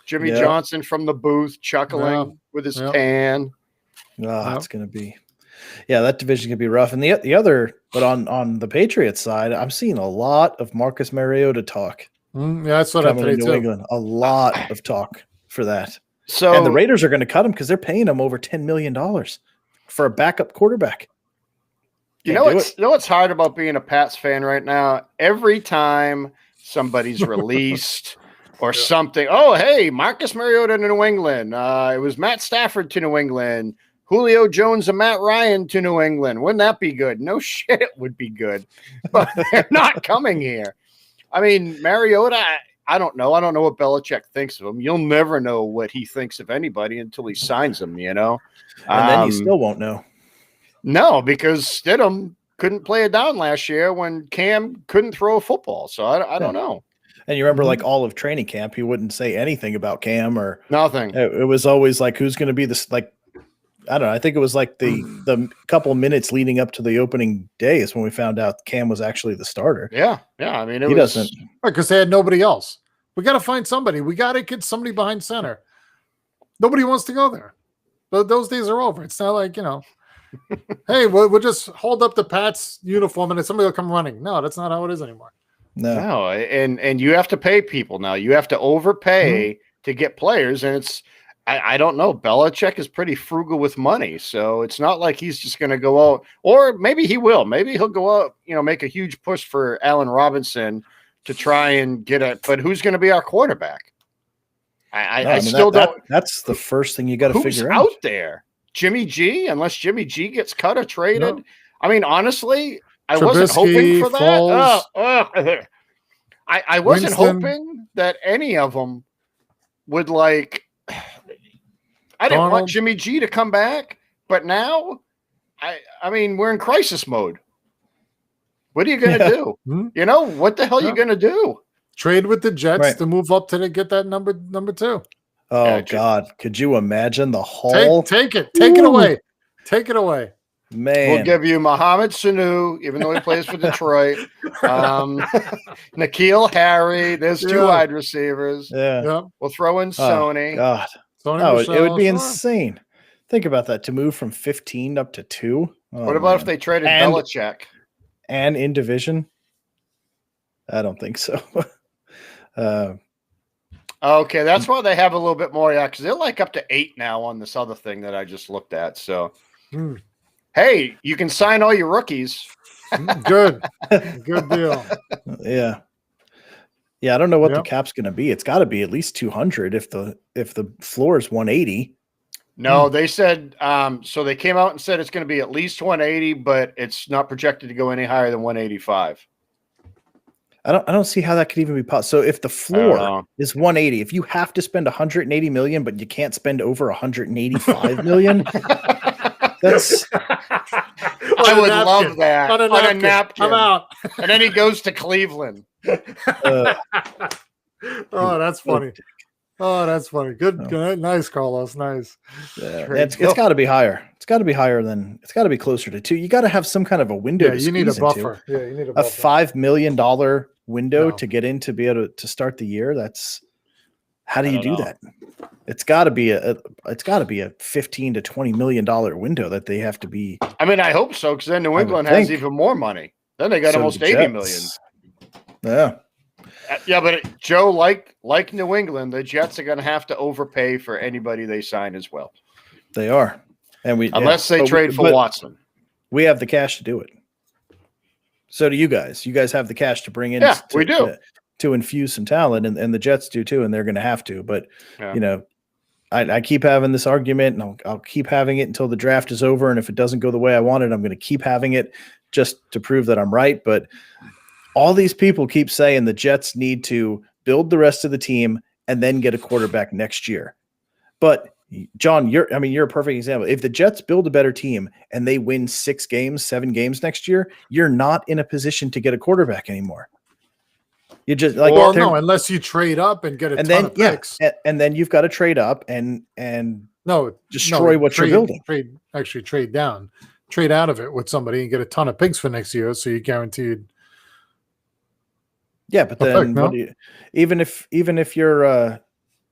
Jimmy Johnson from the booth chuckling with his tan. It's going to be. Yeah, that division could be rough. And the other, but on the Patriots side, I'm seeing a lot of Marcus Mariota talk. That's what I'm saying too. England. A lot of talk for that. So, and the Raiders are going to cut him because they're paying him over $10 million for a backup quarterback. You know what's hard about being a Pats fan right now? Every time somebody's released or something, oh, hey, Marcus Mariota to New England. It was Matt Stafford to New England. Julio Jones and Matt Ryan to New England. Wouldn't that be good? No shit, it would be good. But they're not coming here. I mean, Mariota, I don't know. I don't know what Belichick thinks of him. You'll never know what he thinks of anybody until he signs them, you know? And then you still won't know. No, because Stidham couldn't play it down last year when Cam couldn't throw a football. So I don't know. And you remember, like, all of training camp, he wouldn't say anything about Cam or nothing. It was always like, who's going to be this, like, I don't know. I think it was like the couple minutes leading up to the opening days when we found out Cam was actually the starter. Yeah. I mean, he doesn't, because they had nobody else. We got to find somebody. We got to get somebody behind center. Nobody wants to go there. Those days are over. It's not like, hey, we'll just hold up the Pats uniform and then somebody will come running. No, that's not how it is anymore. No, and you have to pay people now. You have to overpay to get players, and it's. I don't know. Belichick is pretty frugal with money, so it's not like he's just going to go out. Or maybe he will. Maybe he'll go out, make a huge push for Allen Robinson to try and get it. But who's going to be our quarterback? I still don't. That's the first thing you got to figure out. Who's out there? Jimmy G? Unless Jimmy G gets cut or traded. No. I mean, honestly, I wasn't hoping for that. I wasn't hoping that any of them would like. I didn't want Jimmy G to come back, but now, I mean, we're in crisis mode. What are you going to do? What the hell are you going to do? Trade with the Jets to move up to get that number 2. Oh, God. Could you imagine the whole? Take it. Take it away. Take it away. Man. We'll give you Mohamed Sanu, even though he plays for Detroit. N'Keal Harry. There's 2 wide receivers. Yeah. We'll throw in Sony. God. It would be insane. Think about that, to move from 15 up to 2. What about if they traded Belichick? And in division? I don't think so. Okay, that's why they have a little bit more, because they're like up to 8 now on this other thing that I just looked at. So, hey, you can sign all your rookies. Good deal. Yeah. Yeah, I don't know what the cap's going to be. It's got to be at least 200 if the floor is 180. No, they said so they came out and said it's going to be at least 180, but it's not projected to go any higher than 185. I don't see how that could even be possible. So if the floor is 180, if you have to spend 180 million, but you can't spend over 185 million, that's. I would love that on a napkin. I'm out. And then he goes to Cleveland. Oh, that's funny. Oh, that's funny. Good. Nice, Carlos. Nice. It's got to be higher. It's got to be higher than. It's got to be closer to 2. You got to have some kind of a window. Yeah, you need a buffer. Yeah, you need a $5 million window to get in to be able to start the year. That's how do you do that? It's got to be a 15 to $20 million window that they have to be. I mean, I hope so, because then New England has even more money. Then they got almost 80 million. Yeah. Yeah, but Joe, like New England, the Jets are going to have to overpay for anybody they sign as well. They are, and unless they trade for Watson. We have the cash to do it. So do you guys. You guys have the cash to bring in. Yeah, we do. To infuse some talent, and the Jets do too, and they're going to have to. But I keep having this argument, and I'll keep having it until the draft is over. And if it doesn't go the way I want it, I'm going to keep having it just to prove that I'm right. But all these people keep saying the Jets need to build the rest of the team and then get a quarterback next year. But John, you're a perfect example. If the Jets build a better team and they win 6 games, 7 games next year, you're not in a position to get a quarterback anymore. You just unless you trade up and get a ton of picks. And then you've got to trade up and destroy what you're building. Trade down. Trade out of it with somebody and get a ton of picks for next year, so you're guaranteed. Yeah, but then even if you're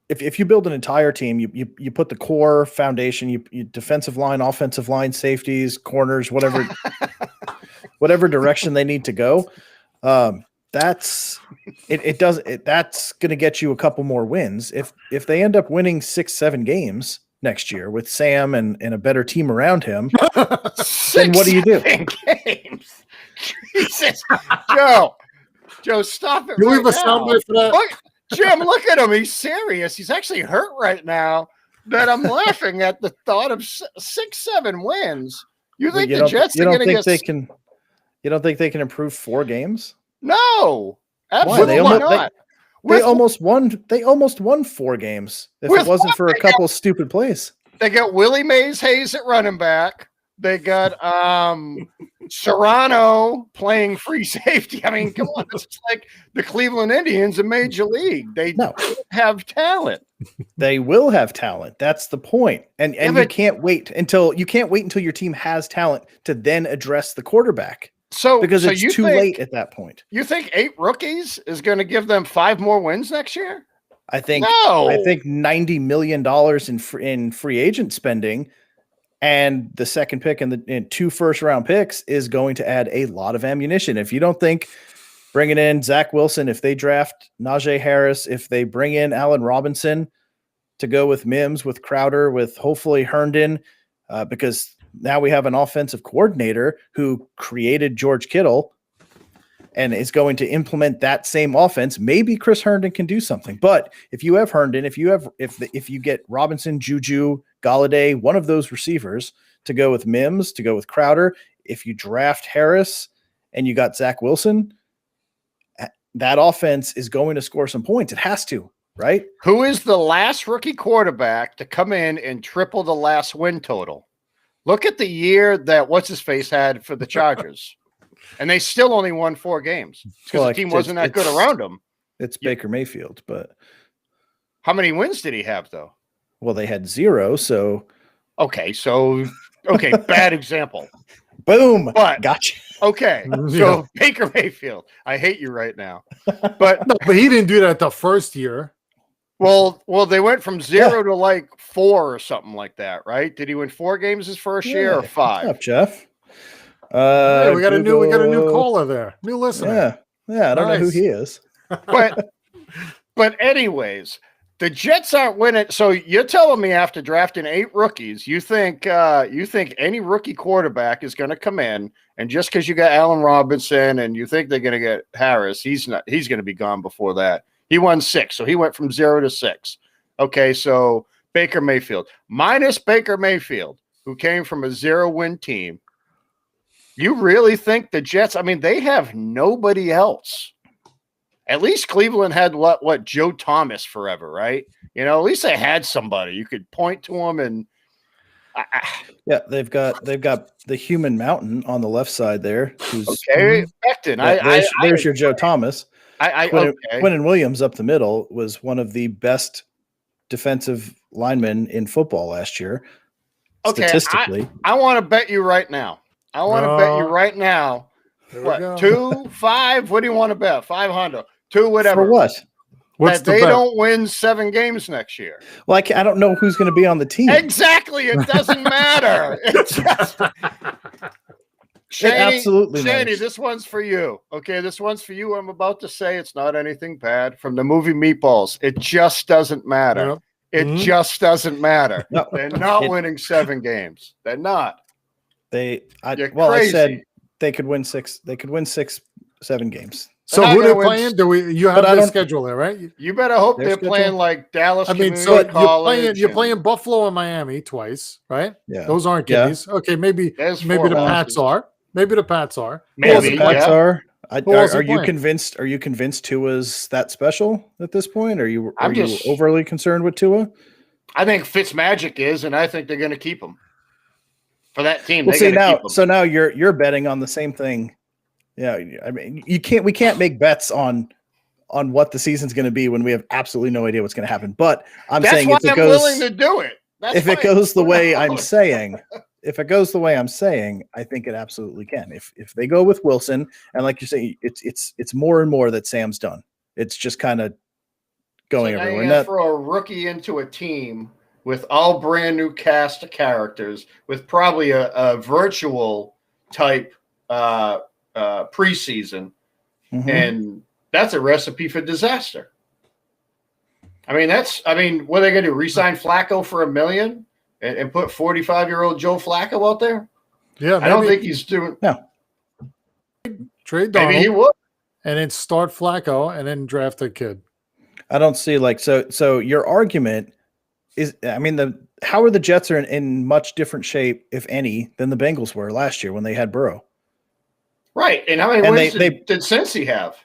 if you build an entire team, you put the core foundation, you defensive line, offensive line, safeties, corners, whatever direction they need to go. That's going to get you a couple more wins. If they end up winning 6-7 games next year with Sam and a better team around him, then what do you do? Games. Jesus, Joe, stop it. Do we have a soundbite for that? Look, Jim, look at him. He's serious. He's actually hurt right now that I'm laughing at the thought of 6-7 wins. You think the Jets are going to get... You don't think they can improve 4 games? No, absolutely not. They almost won 4 games if it wasn't for a couple stupid plays. They got Willie Mays Hayes at running back. They got Serrano playing free safety. I mean, come on, it's like the Cleveland Indians in Major League. They have talent. They will have talent. That's the point. And you can't wait until your team has talent to then address the quarterback. Because it's too late at that point. You think 8 rookies is going to give them 5 more wins next year? I think $90 million in free agent spending and the second pick and 2 first-round picks is going to add a lot of ammunition. If you don't think bringing in Zach Wilson, if they draft Najee Harris, if they bring in Allen Robinson to go with Mims, with Crowder, with hopefully Herndon, because now we have an offensive coordinator who created George Kittle and is going to implement that same offense. Maybe Chris Herndon can do something. But if you have Herndon, if you get Robinson, Juju, Galladay, one of those receivers to go with Mims, to go with Crowder, if you draft Harris and you got Zach Wilson, that offense is going to score some points. It has to, right? Who is the last rookie quarterback to come in and triple the last win total? Look at the year that what's-his-face had for the Chargers. And they still only won 4 games because the team wasn't that good around them. It's Baker Mayfield, but how many wins did he have, though? Well, they had 0, so okay, bad example. Boom, but gotcha. Okay, so Baker Mayfield, I hate you right now, but he didn't do that the first year. Well, they went from 0 to like 4 or something like that, right? Did he win 4 games his first year or 5? What's up, Jeff? Hey, we got a new caller there, new listener. Yeah, I don't know who he is, but anyways, the Jets aren't winning. So you're telling me after drafting 8 rookies, you think any rookie quarterback is going to come in, and just because you got Allen Robinson and you think they're going to get Harris, he's going to be gone before that. He won 6, so he went from 0 to 6. Okay, so Baker Mayfield minus Baker Mayfield, who came from a 0-win team. You really think the Jets? I mean, they have nobody else. At least Cleveland had what Joe Thomas forever, right? You know, at least they had somebody you could point to them and. Yeah, they've got the human mountain on the left side there. Who's okay, Becton. There's your Joe Thomas. Quinnen Williams up the middle was one of the best defensive linemen in football last year. Okay, statistically, I want to bet you right now. What 2, 5? What do you want to bet? 500, 2, whatever. For what? That they don't win 7 games next year. Well, I don't know who's going to be on the team. Exactly. It doesn't matter. Absolutely Shanny, matters. this one's for you. Okay, this one's for you. I'm about to say it's not anything bad from the movie Meatballs. It just doesn't matter. Yep. It just doesn't matter. No, They're not winning 7 games. They're not. I crazy. said they could win 6. They could win 6, 7 games. So who are they playing? You have the schedule there, right? You better hope they're playing like Dallas. I mean, so you're playing Buffalo and Miami twice, right? Yeah, those aren't giddies. Yeah. Okay, maybe the Pats are. Maybe the Pats are. Maybe the Pats are. Are you convinced? Are you convinced Tua's that special at this point? Are you overly concerned with Tua? I think Fitzmagic is, and I think they're going to keep him for that team. Well, see now, so now you're betting on the same thing. Yeah, I mean, we can't make bets on what the season's going to be when we have absolutely no idea what's going to happen. But I'm saying if it goes, willing to do it. If it goes the way I'm saying, I think it absolutely can. If they go with Wilson, and like you say, it's more and more that Sam's done. It's just kind of going everywhere. You throw a rookie into a team with all brand new cast of characters, with probably a virtual type preseason, and that's a recipe for disaster. I mean, what are they going to do? Re-sign Flacco for $1 million and put 45-year-old Joe Flacco out there? Yeah, I don't think he's doing. No, trade Donald, maybe he would, and then start Flacco and then draft a kid. I don't see so. Your argument is, I mean, how are the Jets are in much different shape, if any, than the Bengals were last year when they had Burrow. Right, and how many wins did Cincy have?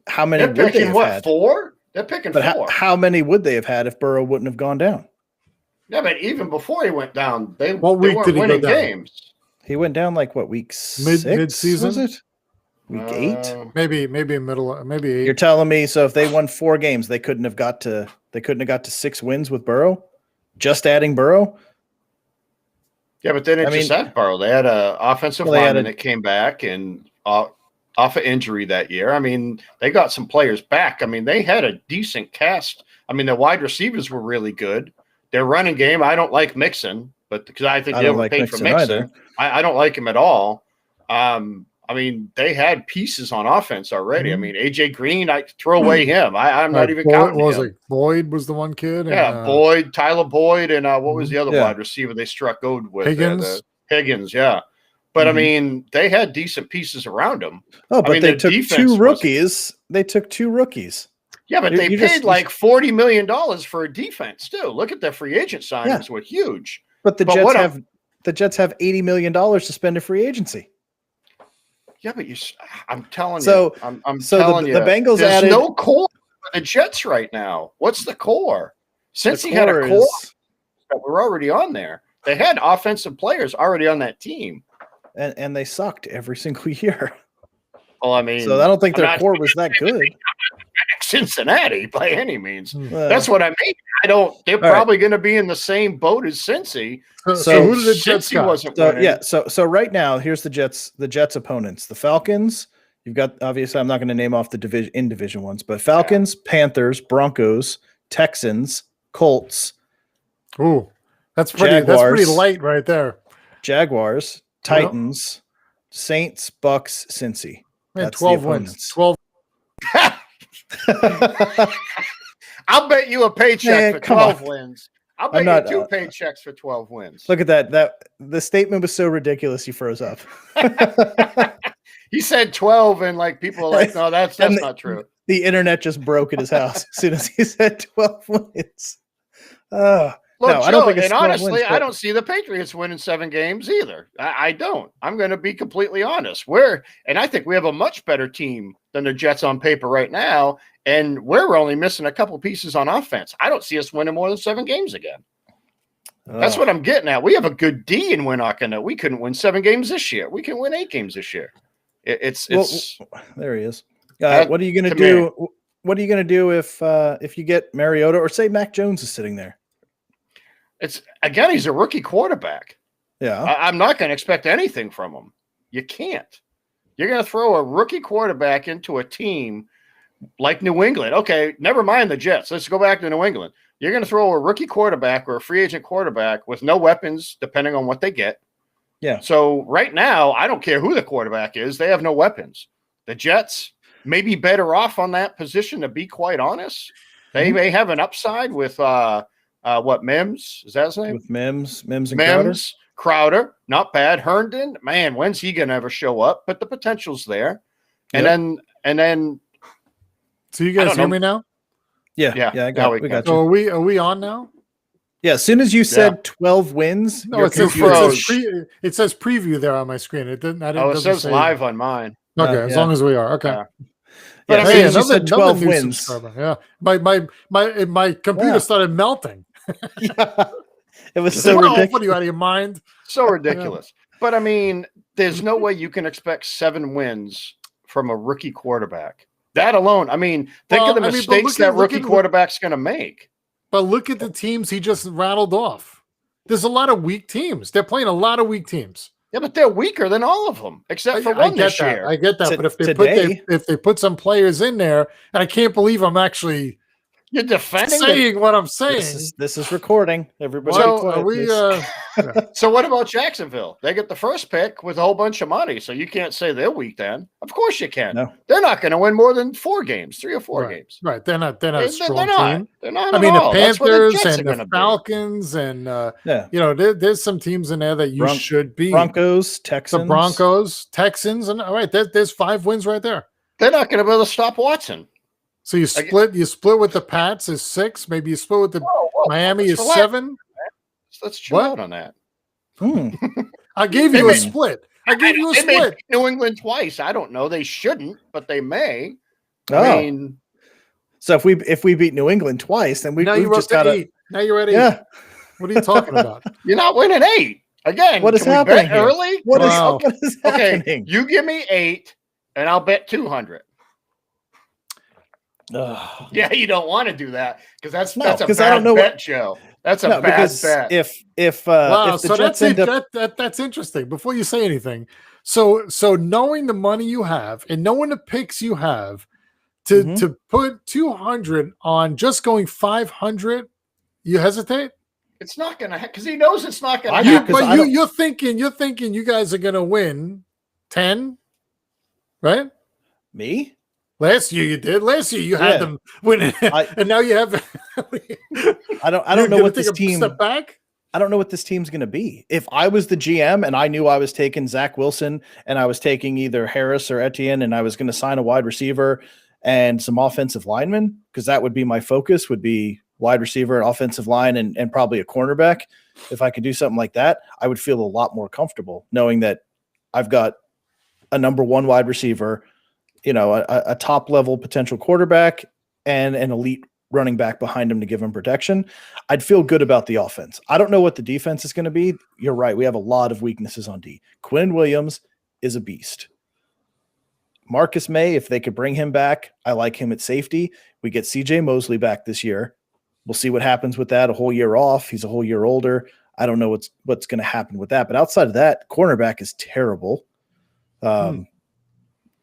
How many? They're picking what, 4? They're picking 4. How many would they have had if Burrow wouldn't have gone down? Yeah, but even before he went down, they week weren't did he winning go down? Games. He went down like what, week 6? Mid-season? Was it? Week 8? Maybe in middle, maybe 8. You're telling me so if they won 4 games, they couldn't have got to 6 wins with Burrow? Just adding Burrow? Yeah, but then just had Burrow. They had an offensive lineman that came back and off an injury that year. I mean, they got some players back. I mean, they had a decent cast. I mean, the wide receivers were really good. Their running game, I don't like Mixon, but because I think they overpaid for Mixon. I don't like him at all. I mean, they had pieces on offense already. I mean, AJ Green, I throw away him. I'm not even counting him. Like Boyd was the one kid. Yeah, Boyd, Tyler Boyd, and what was the other wide receiver they struck gold with? Higgins. Higgins, yeah. But I mean, they had decent pieces around them. Oh, but they took 2 rookies. They took 2 rookies. Yeah, but they paid like $40 million for a defense too. Look at their free agent signings; were huge. But the Jets have $80 million to spend in free agency. Yeah, but I'm telling you. I'm telling you. The Bengals there's added no core for the Jets right now. What's the core? Since he had a core that were already on there, they had offensive players already on that team, and they sucked every single year. Well, I mean, so I don't think their core was that good. Cincinnati by any means. That's what I mean. They're probably going to be in the same boat as Cincy. So who did the Jets got? So right now, here's the Jets opponents. The Falcons. You've got, obviously, I'm not going to name off the division ones, but Falcons, Panthers, Broncos, Texans, Colts. Ooh, that's pretty light right there. Jaguars, Titans, Saints, Bucks, Cincy. Man, 12 wins. 12. I'll bet you a paycheck for 12 wins. I'll bet you 2 paychecks for 12 wins. Look at that. The statement was so ridiculous, he froze up. He said 12, and like people are like, no, that's not true. The internet just broke at his house as soon as he said 12 wins. Look, no, Joe, I don't think it's and honestly, wins, I don't see the Patriots winning 7 games either. I don't. I'm going to be completely honest. And I think we have a much better team than the Jets on paper right now. And we're only missing a couple pieces on offense. I don't see us winning more than 7 games again. That's what I'm getting at. We have a good D, and we're not gonna. We couldn't win 7 games this year. We can win 8 games this year. It's there he is. What are you gonna do? What are you gonna do if you get Mariota, or say Mac Jones is sitting there? It's again, he's a rookie quarterback. Yeah, I'm not going to expect anything from him. You can't. You're going to throw a rookie quarterback into a team like New England. Okay, never mind the Jets. Let's go back to New England. You're going to throw a rookie quarterback or a free agent quarterback with no weapons, depending on what they get. Yeah. So right now, I don't care who the quarterback is. They have no weapons. The Jets may be better off on that position, to be quite honest. They may have an upside with Mims? Is that his name? With Mims and Crowder, not bad. Herndon, man, when's he gonna ever show up? But the potential's there. And then. So you guys hear me now? Yeah. I got you. So are we on now? Yeah. As soon as you said 12 wins, no, it says preview there on my screen. It didn't. It says live on mine. Okay, as long as we are. Okay. But I mean, you said 12 wins. Yeah. My computer started melting. It was so ridiculous. What are you, out of your mind? So ridiculous. But I mean, there's no way you can expect 7 wins from a rookie quarterback. That alone, I mean, think of the mistakes that rookie quarterback's going to make. But look at the teams he just rattled off. There's a lot of weak teams. They're playing a lot of weak teams. Yeah, but they're weaker than all of them, except for one this year. I get that, but if they put some players in there, and I can't believe I'm actually you're defending saying what I'm saying. This is recording. Everybody, So what about Jacksonville? They get the first pick with a whole bunch of money, so you can't say they're weak. Then of course you can. No. They're not going to win more than 4 games, 3 or 4 games. Right? They're not a strong team. They're not. I mean, the Panthers and the Falcons, and there's some teams in there that you should beat. Broncos, Texans, the Broncos, Texans, and all right, there's 5 wins right there. They're not going to be able to stop Watson. So you split with the Pats is 6. Maybe you split with the Miami is 7. Let's chill out on that. I gave you a split. I gave you a split. New England twice. I don't know. They shouldn't, but they may. Oh. I mean, so if we beat New England twice, then we've just got 8. Now you're at 8. Yeah. What are you talking about? You're not winning 8 again. What is happening early? What is happening? Okay, you give me 8, and I'll bet 200. Yeah, you don't want to do that because that's a bad bet, Joe. That's a bad bet. If the Jets end up... that's interesting. Before you say anything, so knowing the money you have and knowing the picks you have to put 200 on just going 500, you hesitate. It's not gonna because he knows it's not gonna happen. But you're thinking you guys are gonna win 10, right? Me? Last year you did. Last year you had them winning, and now you have. I don't know what this team. Step back. I don't know what this team's going to be. If I was the GM and I knew I was taking Zach Wilson and I was taking either Harris or Etienne and I was going to sign a wide receiver and some offensive linemen, because that would be my focus, would be wide receiver and offensive line and probably a cornerback. If I could do something like that, I would feel a lot more comfortable knowing that I've got a number 1 wide receiver, a top level potential quarterback and an elite running back behind him to give him protection. I'd feel good about the offense. I don't know what the defense is going to be. You're right. We have a lot of weaknesses on D. Quinn Williams is a beast. Marcus May, if they could bring him back, I like him at safety. We get CJ Mosley back this year. We'll see what happens with that. A whole year off. He's a whole year older. I don't know what's going to happen with that. But outside of that, cornerback is terrible.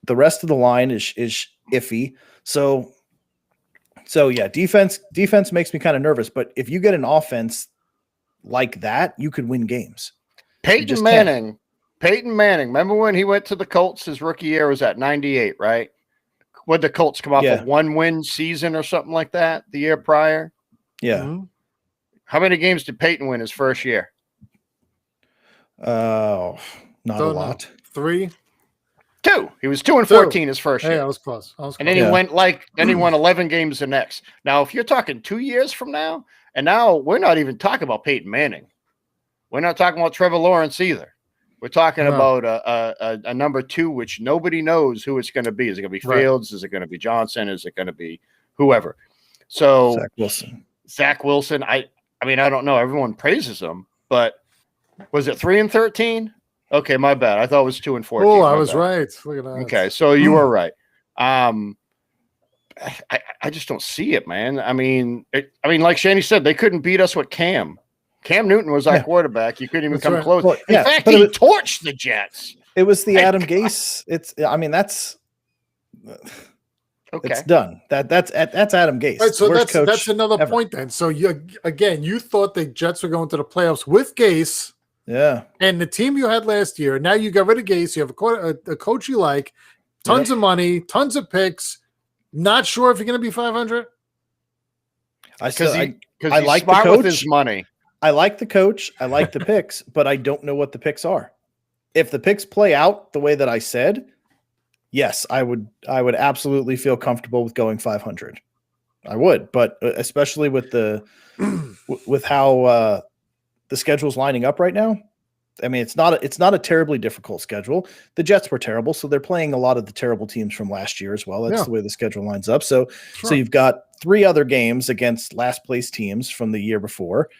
The rest of the line is iffy. So yeah, defense makes me kind of nervous. But if you get an offense like that, you could win games. Peyton Manning. Remember when he went to the Colts? His rookie year was at 98, right? Would the Colts come off of 1-win season or something like that the year prior? Yeah. Mm-hmm. How many games did Peyton win his first year? Not a lot. 3. 2. He was 2-14 his first year. Yeah, I was close. And then he won 11 games the next. Now, if you're talking 2 years from now, and now we're not even talking about Peyton Manning. We're not talking about Trevor Lawrence either. We're talking No. about a number 2, which nobody knows who it's going to be. Is it going to be Fields? Is it going to be Johnson? Is it going to be whoever? So Zach Wilson. I mean, I don't know. Everyone praises him, but was it 3-13? Okay, my bad. I thought it was 2-14. Oh, I was right. Look at that. Okay, so you were right. I just don't see it, man. I mean, like Shanny said, they couldn't beat us with Cam. Cam Newton was our quarterback. You couldn't even come close. Well, In fact, he torched the Jets. It was the Adam Gase. That's okay. It's done. That's Adam Gase. Right, so Worst coach that's another ever. point then. So you thought the Jets were going to the playoffs with Gase. Yeah. And the team you had last year, now you got rid of Gase. You have a coach you like, tons of money, tons of picks. Not sure if you're going to be 500. I like the coach with his money. I like the coach. I like the picks, but I don't know what the picks are. If the picks play out the way that I said, yes, I would absolutely feel comfortable with going 500. I would, but especially with with how the schedule's lining up right now. I mean, it's not a terribly difficult schedule. The Jets were terrible, so they're playing a lot of the terrible teams from last year as well. That's the way the schedule lines up. So you've got 3 other games against last place teams from the year before.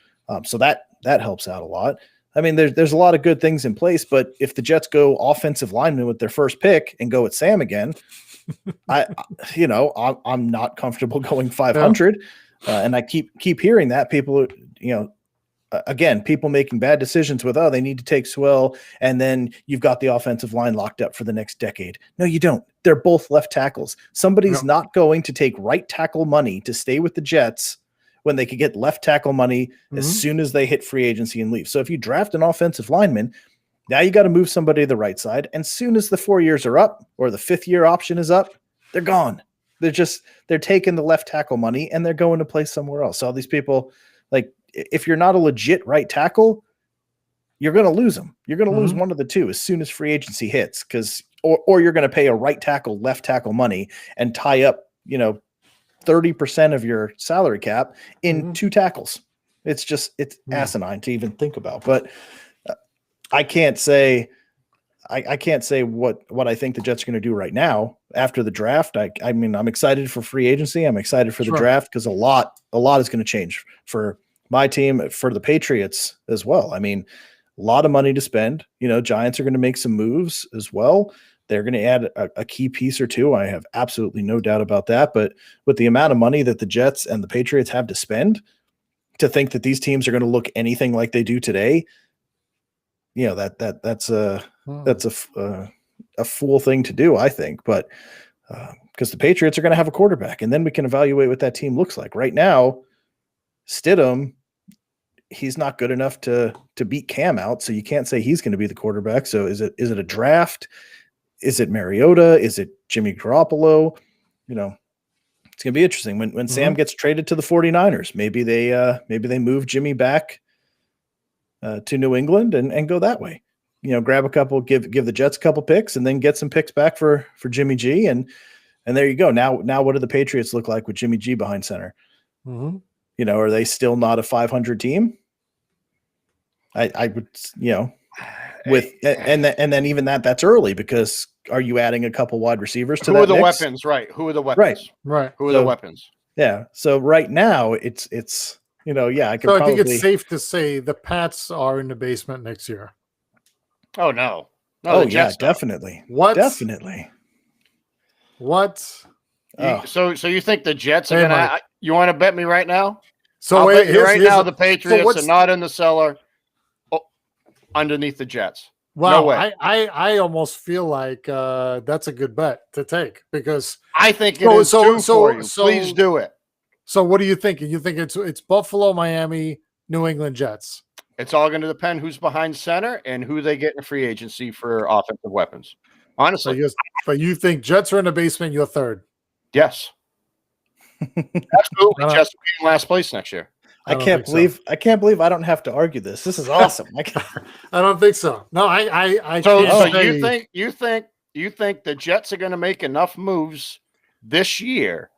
So that helps out a lot. I mean, there's a lot of good things in place, but if the Jets go offensive lineman with their first pick and go at Sam again, I'm not comfortable going 500. And I keep hearing that people, again, people making bad decisions with, they need to take Swell, and then you've got the offensive line locked up for the next decade. No, you don't. They're both left tackles. Somebody's not going to take right tackle money to stay with the Jets when they could get left tackle money as soon as they hit free agency and leave. So if you draft an offensive lineman, now you got to move somebody to the right side. And soon as the 4 years are up or the 5th year option is up, they're gone. They're taking the left tackle money and they're going to play somewhere else. So all these people, like, if you're not a legit right tackle, you're going to lose them. You're going to lose one of the two as soon as free agency hits, or you're going to pay a right tackle, left tackle money and tie up, 30% of your salary cap in 2 tackles. It's asinine to even think about. But I can't say what I think the Jets are going to do right now after the draft. I mean, I'm excited for free agency. I'm excited for the draft because a lot is going to change for my team, for the Patriots as well. I mean, a lot of money to spend. Giants are going to make some moves as well. They're going to add a key piece or two. I have absolutely no doubt about that. But with the amount of money that the Jets and the Patriots have to spend, to think that these teams are going to look anything like they do today, that's a fool thing to do, I think. But because the Patriots are going to have a quarterback, and then we can evaluate what that team looks like. Right now, Stidham, he's not good enough to beat Cam out, so you can't say he's going to be the quarterback. So is it a draft? Is it Mariota? Is it Jimmy Garoppolo? It's going to be interesting when Sam gets traded to the 49ers. Maybe they move Jimmy back to New England and go that way. Grab a couple, give the Jets a couple picks, and then get some picks back for Jimmy G. And there you go. Now what do the Patriots look like with Jimmy G behind center? Are they still not a 500 team? I would, with and then even that's early, because are you adding a couple wide receivers to that? Who are the mix? weapons? Right. Who are the weapons? Right. Who are the weapons? Yeah. So right now it's I could So I probably think it's safe to say the Pats are in the basement next year. Oh no. Oh yeah, definitely. What? Definitely. What? So you think the Jets are gonna? You want to bet me right now? So the Patriots are not in the cellar underneath the Jets. Wow, no way. I almost feel like that's a good bet to take, because I think it is for you. Please do it. So what are you thinking? You think it's Buffalo, Miami, New England Jets? It's all going to depend who's behind center and who they get in free agency for offensive weapons. Honestly, but you think Jets are in the basement? You're third. Yes, absolutely. Jets will be in last place next year. I can't believe I don't have to argue this. This is awesome. I don't think so. No, I So can't you think the Jets are going to make enough moves this year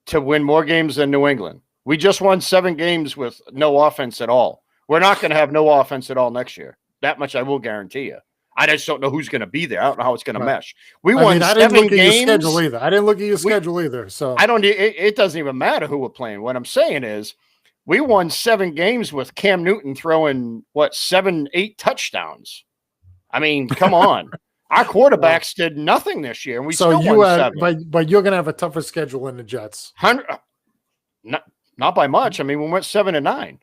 to win more games than New England? We just won 7 games with no offense at all. We're not going to have no offense at all next year. That much I will guarantee you. I just don't know who's going to be there. I don't know how it's going to mesh. I won I didn't 7 look at games. your schedule either. I didn't look at your schedule either. So I don't. It doesn't even matter who we're playing. What I'm saying is, we won 7 games with Cam Newton throwing 7, 8 touchdowns. I mean, come on. Our quarterbacks did nothing this year, and we still won 7. But you're going to have a tougher schedule in the Jets. Not by much. I mean, we went 7 and 9.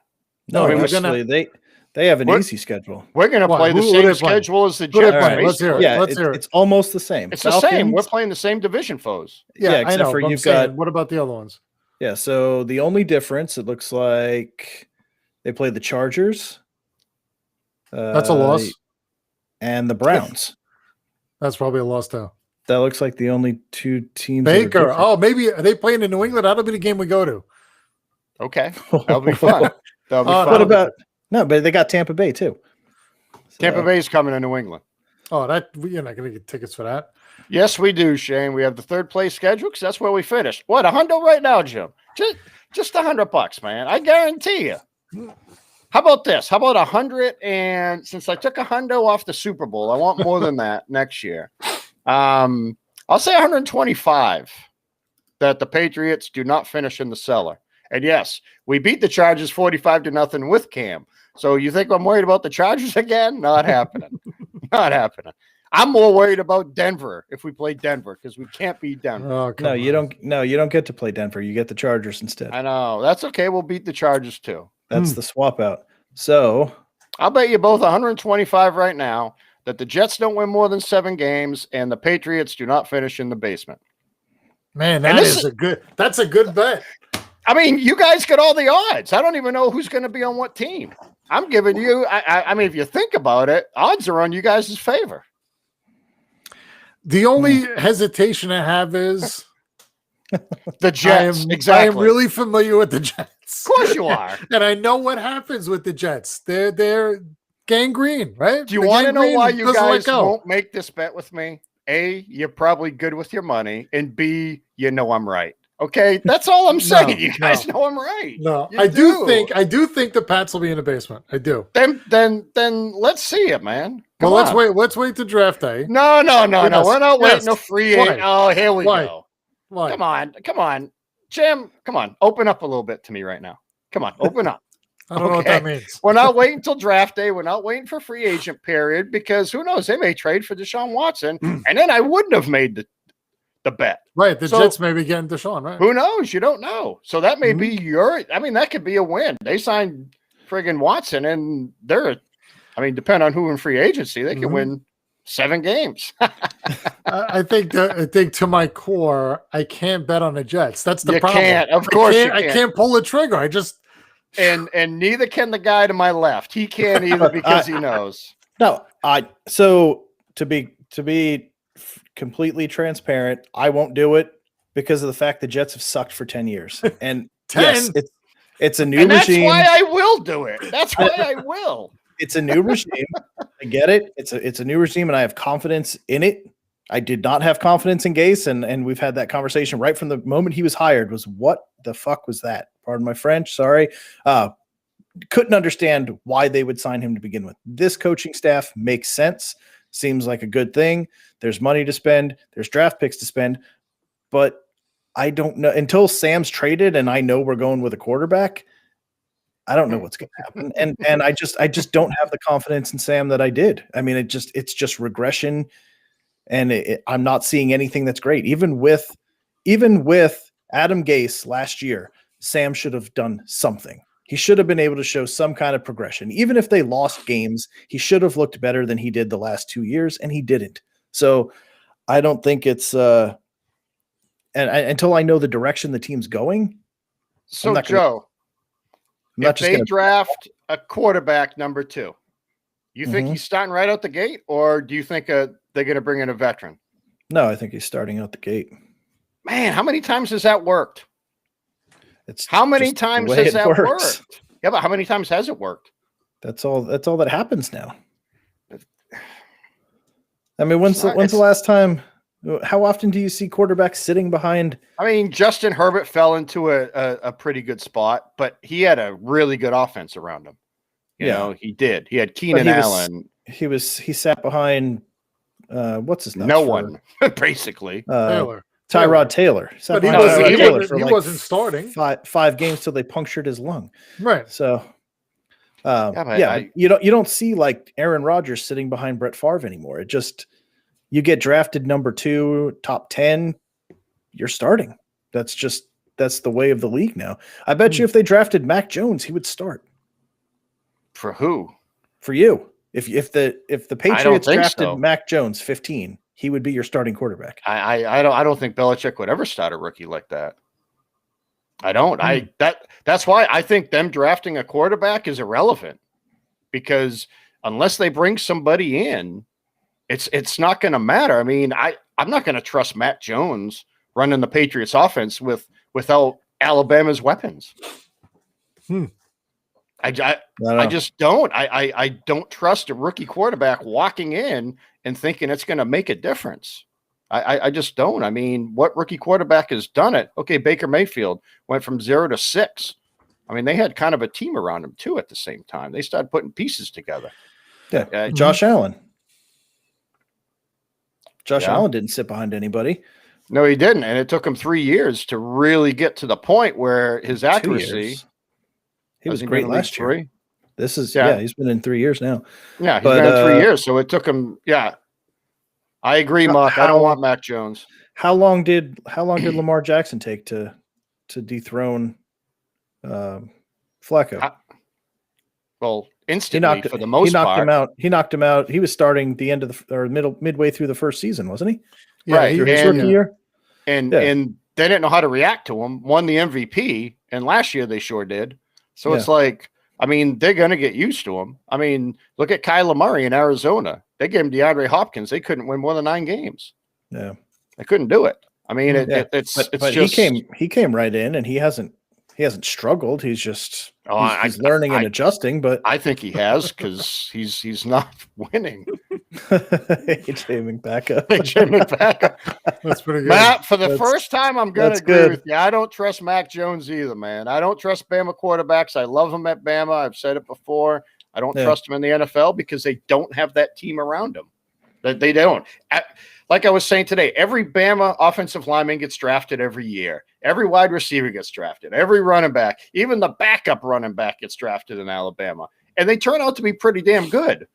No, I mean, actually, they have an easy schedule. We're going to play the same schedule as the Jets. Right. Let's hear it. Yeah, Let's hear it. It's almost the same. It's the same. We're playing the same division foes. Yeah, except I know. for But you've got. what about the other ones? Yeah, so the only difference, it looks like they play the Chargers. That's a loss. And the Browns. That's probably a loss too. That looks like the only 2 teams. that are Baker. different. Oh, maybe are they playing in New England? That'll be the game we go to. Okay, that'll be fun. That'll be fun. What about but they got Tampa Bay too. So, Tampa Bay's coming to New England? Oh, you're not going to get tickets for that. Yes, we do, Shane. We have the 3rd place schedule because that's where we finished. What, $100 right now, Jim? Just $100, man. I guarantee you. How about this? How about 100? And since I took $100 off the Super Bowl, I want more than that next year. I'll say 125 that the Patriots do not finish in the cellar. And yes, we beat the Chargers 45-0 with Cam. So you think I'm worried about the Chargers again? Not happening. Not happening. I'm more worried about Denver if we play Denver because we can't beat Denver. Oh, No, you don't. No, you don't get to play Denver. You get the Chargers instead. I know. That's okay. We'll beat the Chargers too. That's the swap out. So I'll bet you both 125 right now that the Jets don't win more than 7 games and the Patriots do not finish in the basement. Man, that's a good bet. I mean, you guys get all the odds. I don't even know who's going to be on what team. I'm giving you. I mean, if you think about it, odds are on you guys' favor. The only hesitation I have is the Jets. Exactly. I am really familiar with the Jets. Of course you are. And I know what happens with the Jets. They're gangrene, right? Do you want to know why you guys won't make this bet with me? A, you're probably good with your money, and B, you know I'm right. Okay, that's all I'm saying. You guys know I'm right. No, I do think the Pats will be in the basement. I do. Then let's see it, man. Come on. let's wait to draft day. No. We're not waiting no free agent. Oh, here we go. Why? Come on, Jim. Come on, open up a little bit to me right now. Come on, open up. I don't know what that means. We're not waiting until draft day. We're not waiting for free agent period because who knows? They may trade for Deshaun Watson, and then I wouldn't have made the bet. Right. The Jets may be getting Deshaun, right? Who knows? You don't know. So that may be that could be a win. They signed friggin' Watson and depending on who in free agency, they could win 7 games. I think to my core, I can't bet on the Jets. That's the problem. Can't. Of course you can't. I can't pull the trigger. I just and neither can the guy to my left. He can't either because he knows. No, so to be completely transparent, I won't do it because of the fact the Jets have sucked for 10 years. And 10? Yes, it's a new and regime. That's why I will do it. That's why I will. It's a new regime. I get it. It's a new regime, and I have confidence in it. I did not have confidence in Gase, and we've had that conversation right from the moment he was hired. Was what the fuck was that? Pardon my French. Sorry. Couldn't understand why they would sign him to begin with. This coaching staff makes sense. Seems like a good thing. There's money to spend. There's draft picks to spend. But I don't know until Sam's traded and I know we're going with a quarterback. I don't know what's going to happen. And I just don't have the confidence in Sam that I did. I mean, it's just regression. And I'm not seeing anything that's great. Even with Adam Gase last year, Sam should have done something. He should have been able to show some kind of progression. Even if they lost games, he should have looked better than he did the last 2 years, and he didn't. So I don't think it's until I know the direction the team's going. So Joe, if they draft a quarterback number 2, you think he's starting right out the gate, or do you think they're going to bring in a veteran? No, I think he's starting out the gate. Man, how many times has that worked? How many times has that worked? Yeah, but how many times has it worked? That's all that happens now. I mean, when's the last time? How often do you see quarterbacks sitting behind? I mean, Justin Herbert fell into a pretty good spot, but he had a really good offense around him. You know, he did. He had Keenan Allen. He sat behind what's his name? No one, basically. Tyrod Taylor. But he wasn't starting. Five games till they punctured his lung. Right. So you don't see like Aaron Rodgers sitting behind Brett Favre anymore. It just, you get drafted number 2, top 10, you're starting. That's the way of the league now. I bet you if they drafted Mac Jones, he would start. For who? For you. If the Patriots drafted so. Mac Jones 15, he would be your starting quarterback. I don't think Belichick would ever start a rookie like that. I don't. That's why I think them drafting a quarterback is irrelevant, because unless they bring somebody in, it's not going to matter. I mean, I'm not going to trust Matt Jones running the Patriots offense without Alabama's weapons. I just don't. I don't trust a rookie quarterback walking in and thinking it's going to make a difference. I just don't. I mean, what rookie quarterback has done it? Okay, Baker Mayfield went from 0 to 6. I mean, they had kind of a team around him too at the same time. They started putting pieces together. Yeah, Josh Allen. Allen didn't sit behind anybody. No, he didn't, and it took him 3 years to really get to the point where his accuracy. He was great last year. This is he's been in 3 years now. Yeah, he's been in 3 years, so it took him. Yeah, I agree, Mark. I don't want Mac Jones. How long did Lamar Jackson take to dethrone Flacco? Well, instantly for the most part. He knocked him out. He was starting the end of midway through the first season, wasn't he? Yeah, right. His rookie year. And they didn't know how to react to him. Won the MVP, and last year they sure did. So it's like, I mean, they're going to get used to him. I mean, look at Kyler Murray in Arizona. They gave him DeAndre Hopkins. They couldn't win more than 9 games. Yeah, they couldn't do it. I mean, it's but just he came right in, and he hasn't struggled. He's just he's learning and adjusting. But I think he has, because he's not winning. AJ McBackup. That's pretty good. Matt, for the first time, I'm going to agree with you. I don't trust Mac Jones either, man. I don't trust Bama quarterbacks. I love him at Bama. I've said it before. I don't trust him in the NFL because they don't have that team around him. They don't. Like I was saying today, every Bama offensive lineman gets drafted every year. Every wide receiver gets drafted. Every running back, even the backup running back, gets drafted in Alabama. And they turn out to be pretty damn good.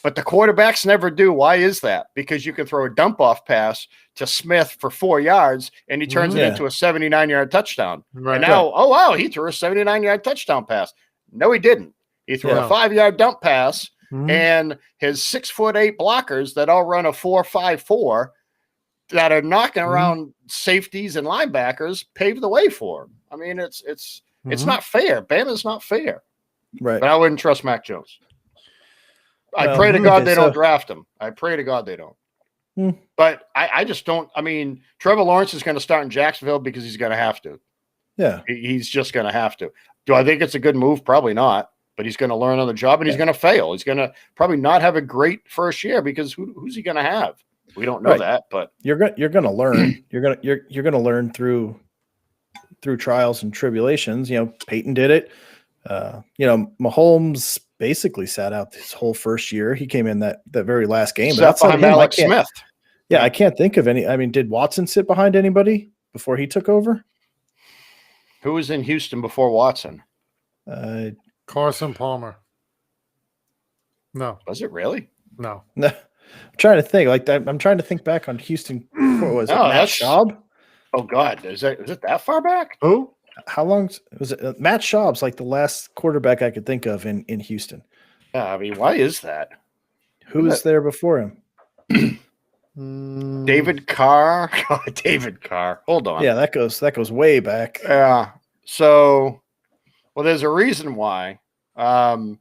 But the quarterbacks never do. Why is that? Because you can throw a dump-off pass to Smith for 4 yards, and he turns it into a 79-yard touchdown. Right. And now, oh, wow, he threw a 79-yard touchdown pass. No, he didn't. He threw a 5-yard dump pass, and his 6'8" blockers that all run a 4.54 that are knocking around safeties and linebackers paved the way for him. I mean, it's not fair. Bama's not fair. Right. But I wouldn't trust Mac Jones. I pray to God they don't draft him. I pray to God they don't. But I just don't. I mean, Trevor Lawrence is going to start in Jacksonville because he's going to have to. Yeah. He's just going to have to. Do I think it's a good move? Probably not. But he's going to learn on the job, and he's going to fail. He's going to probably not have a great first year, because who's he going to have? We don't know that, but you're going to learn. You're going to learn through trials and tribulations. You know, Peyton did it. Mahomes basically sat out his whole first year. He came in that very last game. Sat behind Alex Smith. Yeah, I can't think of any. I mean, did Watson sit behind anybody before he took over? Who was in Houston before Watson? Carson Palmer. No. Was it really? No. I'm trying to think. Like that. I'm trying to think back on Houston. What was it? Matt Schaub? Oh God, is it that far back? Who? How long was it? Matt Schaub's like the last quarterback I could think of in Houston. Yeah, I mean, why is that? Who was there before him? David Carr. David Carr. Hold on. Yeah, that goes way back. Yeah. So, well, there's a reason why. Tom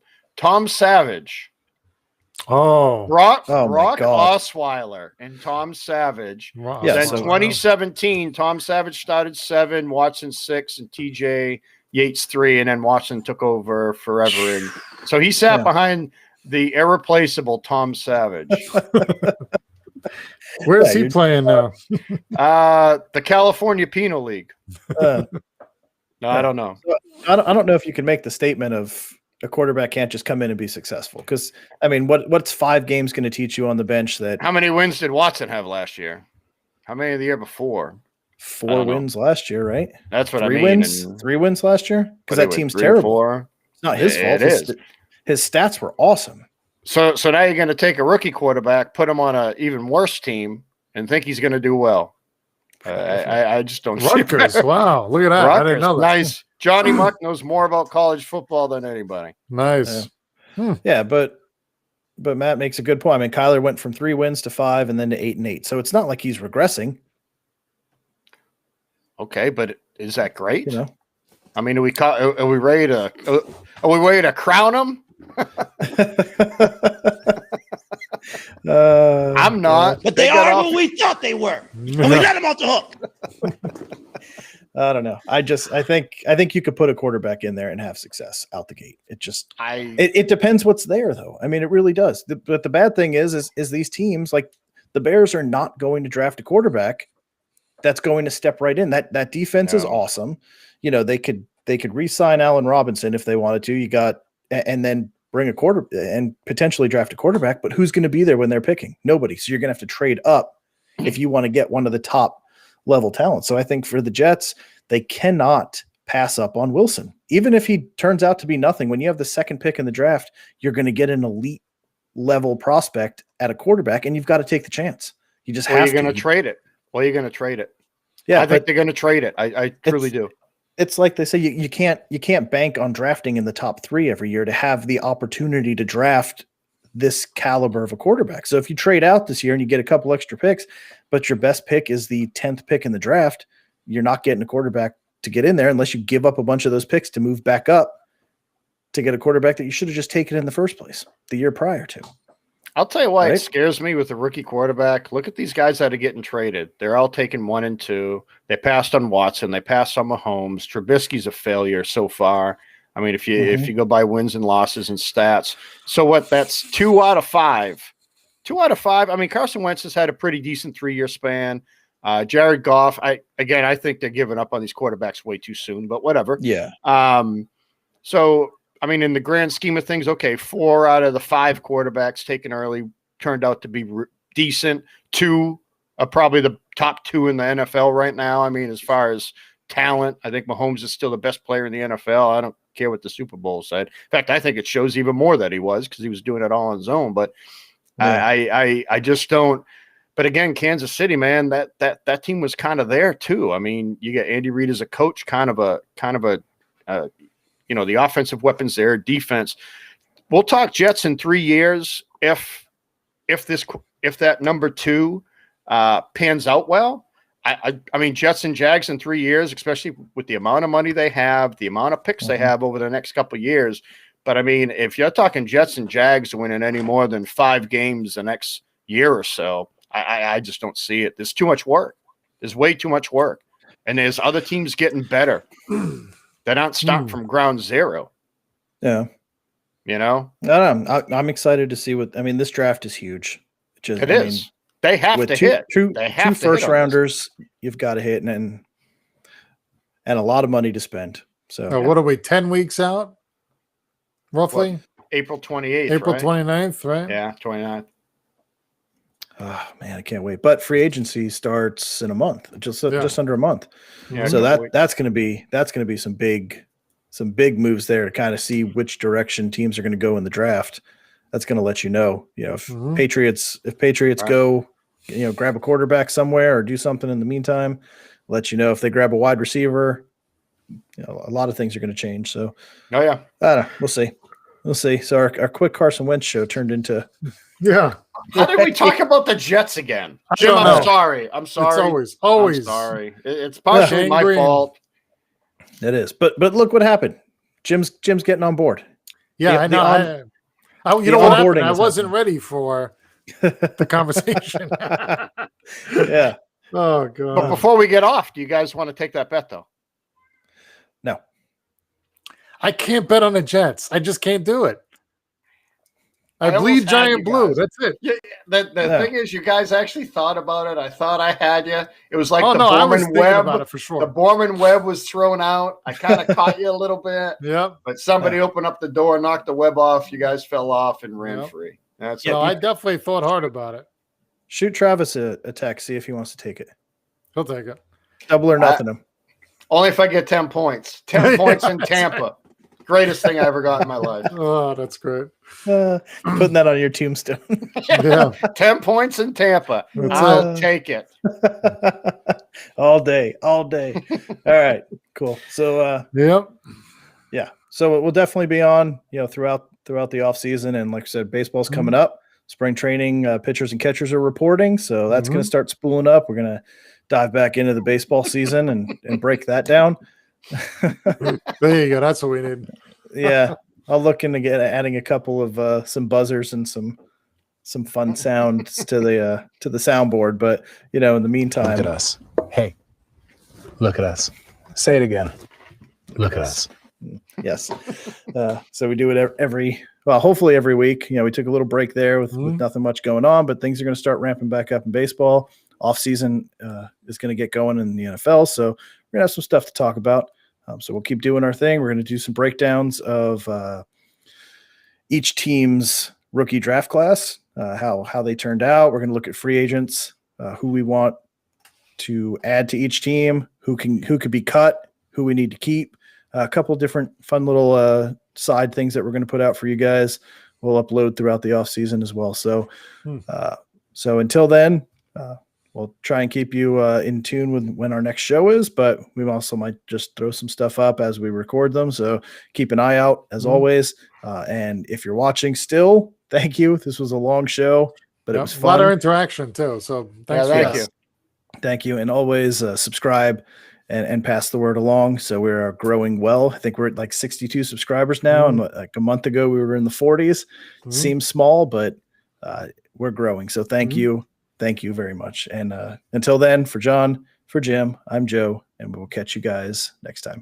Savage. Oh. Brock Osweiler and Tom Savage. Wow. Yeah, then 2017, Tom Savage started 7, Watson 6, and TJ Yates 3, and then Watson took over forever. And so he sat behind the irreplaceable Tom Savage. Where's he playing now? The California Penal League. No, I don't know. I don't know if you can make the statement of a quarterback can't just come in and be successful. Because I mean, what's 5 games going to teach you on the bench? That How many wins did Watson have last year? How many the year before? 4 wins last year, right? That's what 3 I mean. wins, And 3 wins last year. Because that team's terrible. It's not his fault. It is. His stats were awesome. So now you're going to take a rookie quarterback, put him on an even worse team, and think he's going to do well. I just don't see Rutgers. it. Wow, look at that. I didn't know that. Nice. Johnny Muck knows more about college football than anybody. Nice. Yeah, but Matt makes a good point. I mean, Kyler went from 3 wins to 5 and then to 8-8. So it's not like he's regressing. Okay, but is that great? You know, I mean, are we ready to crown him? I'm not. But they are who we thought they were. And we let them off the hook. I don't know. I think you could put a quarterback in there and have success out the gate. It depends what's there, though. I mean, it really does. But the bad thing is these teams, like the Bears, are not going to draft a quarterback that's going to step right in. That defense is awesome. You know, they could re-sign Allen Robinson if they wanted to. And then bring a quarter and potentially draft a quarterback, but who's going to be there when they're picking? Nobody. So you're going to have to trade up if you want to get one of the top level talents. So I think for the Jets, they cannot pass up on Wilson. Even if he turns out to be nothing, when you have the 2nd pick in the draft, you're going to get an elite level prospect at a quarterback, and you've got to take the chance. You just have to. You're going to trade it. Well, you're going to trade it. Yeah, I think they're going to trade it. I truly do. It's like they say, you can't bank on drafting in the top 3 every year to have the opportunity to draft this caliber of a quarterback. So if you trade out this year and you get a couple extra picks, but your best pick is the 10th pick in the draft, you're not getting a quarterback to get in there unless you give up a bunch of those picks to move back up to get a quarterback that you should have just taken in the first place the year prior to. I'll tell you why it scares me with the rookie quarterback. Look at these guys that are getting traded. They're all taking 1 and 2. They passed on Watson. They passed on Mahomes. Trubisky's a failure so far. I mean, if you go by wins and losses and stats. So what? That's 2 out of 5. 2 out of 5. I mean, Carson Wentz has had a pretty decent 3-year span. Jared Goff. I think they're giving up on these quarterbacks way too soon. But whatever. Yeah. So. I mean, in the grand scheme of things, okay, 4 out of the 5 quarterbacks taken early turned out to be decent. 2 are probably the top 2 in the NFL right now. I mean, as far as talent, I think Mahomes is still the best player in the NFL. I don't care what the Super Bowl said. In fact, I think it shows even more that he was, because he was doing it all on his own. But I just don't. But again, Kansas City, man, that team was kind of there too. I mean, you get Andy Reid as a coach, kind of a you know, the offensive weapons there, defense. We'll talk Jets in 3 years if that number 2 pans out well. I mean, Jets and Jags in 3 years, especially with the amount of money they have, the amount of picks they have over the next couple of years. But I mean, if you're talking Jets and Jags winning any more than 5 games the next year or so, I just don't see it. There's too much work. There's way too much work, and there's other teams getting better. They're not starting from ground zero. Yeah. You know? I'm excited to see what – I mean, this draft is huge. It is. They have to hit. Two first rounders you've got to hit, and a lot of money to spend. So what are we, 10 weeks out? Roughly? April 28th, April right? 29th, right? Yeah, 29th. Oh, man, I can't wait. But free agency starts in a month, just under a month. Yeah, so that's going to be some big moves there to kind of see which direction teams are going to go in the draft. That's going to let you know, if Patriots go, grab a quarterback somewhere or do something in the meantime, let you know if they grab a wide receiver. A lot of things are going to change. So, I don't know. We'll see. So our quick Carson Wentz show turned into How did we talk about the Jets again? Jim, I'm sorry. It's always. I'm sorry. It's partially my fault. It is. But look what happened. Jim's getting on board. Yeah, I know. You know what happened? I wasn't ready for the conversation. Yeah. Oh, God. But before we get off, do you guys want to take that bet, though? No. I can't bet on the Jets. I just can't do it. I bleed almost had giant you blue. guys. That's it. Yeah, the Yeah. thing is, you guys actually thought about it. I thought I had you. It was like Oh the no, I was Borman thinking web. about it for The sure. Borman web was thrown out. I kind of caught you a little bit, Yep. but somebody opened up the door, knocked the web off. You guys fell off and ran Yep. free. That's No, all. I definitely thought hard about it. Shoot Travis a text, see if he wants to take it. He'll take it. Double or nothing him. Only if I get 10 points. 10 points in Tampa. Greatest thing I ever got in my life. Oh, that's great. Putting that on your tombstone. Yeah. 10 points in Tampa. That's I'll take it. all day. All right, cool. So Yep. yeah, so we'll definitely be on, throughout the off season, and like I said, baseball's coming up. Spring training, pitchers and catchers are reporting, so that's going to start spooling up. We're going to dive back into the baseball season and break that down. There you go. That's what we need. Yeah, I'll look into adding a couple of some buzzers and some fun sounds to the soundboard. But in the meantime, Look at us. Hey, look at us. Say it again. Look at us. Yes. So we do it hopefully every week. We took a little break there with nothing much going on, but things are going to start ramping back up in baseball. Off season is going to get going in the NFL, so we're going to have some stuff to talk about. So we'll keep doing our thing. We're going to do some breakdowns of each team's rookie draft class, how they turned out. We're going to look at free agents, who we want to add to each team, who could be cut, who we need to keep. A couple different fun little side things that we're going to put out for you guys. We'll upload throughout the off season as well. So, so until then, we'll try and keep you in tune with when our next show is, but we also might just throw some stuff up as we record them. So keep an eye out as always. And if you're watching still, thank you. This was a long show, but it was fun. A lot of interaction too. So thanks for thank that. you. Thank you. And always subscribe and pass the word along. So we're growing well. I think we're at like 62 subscribers now. And like a month ago, we were in the 40s. Seems small, but we're growing. So thank you. Thank you very much. And until then, for John, for Jim, I'm Joe, and we'll catch you guys next time.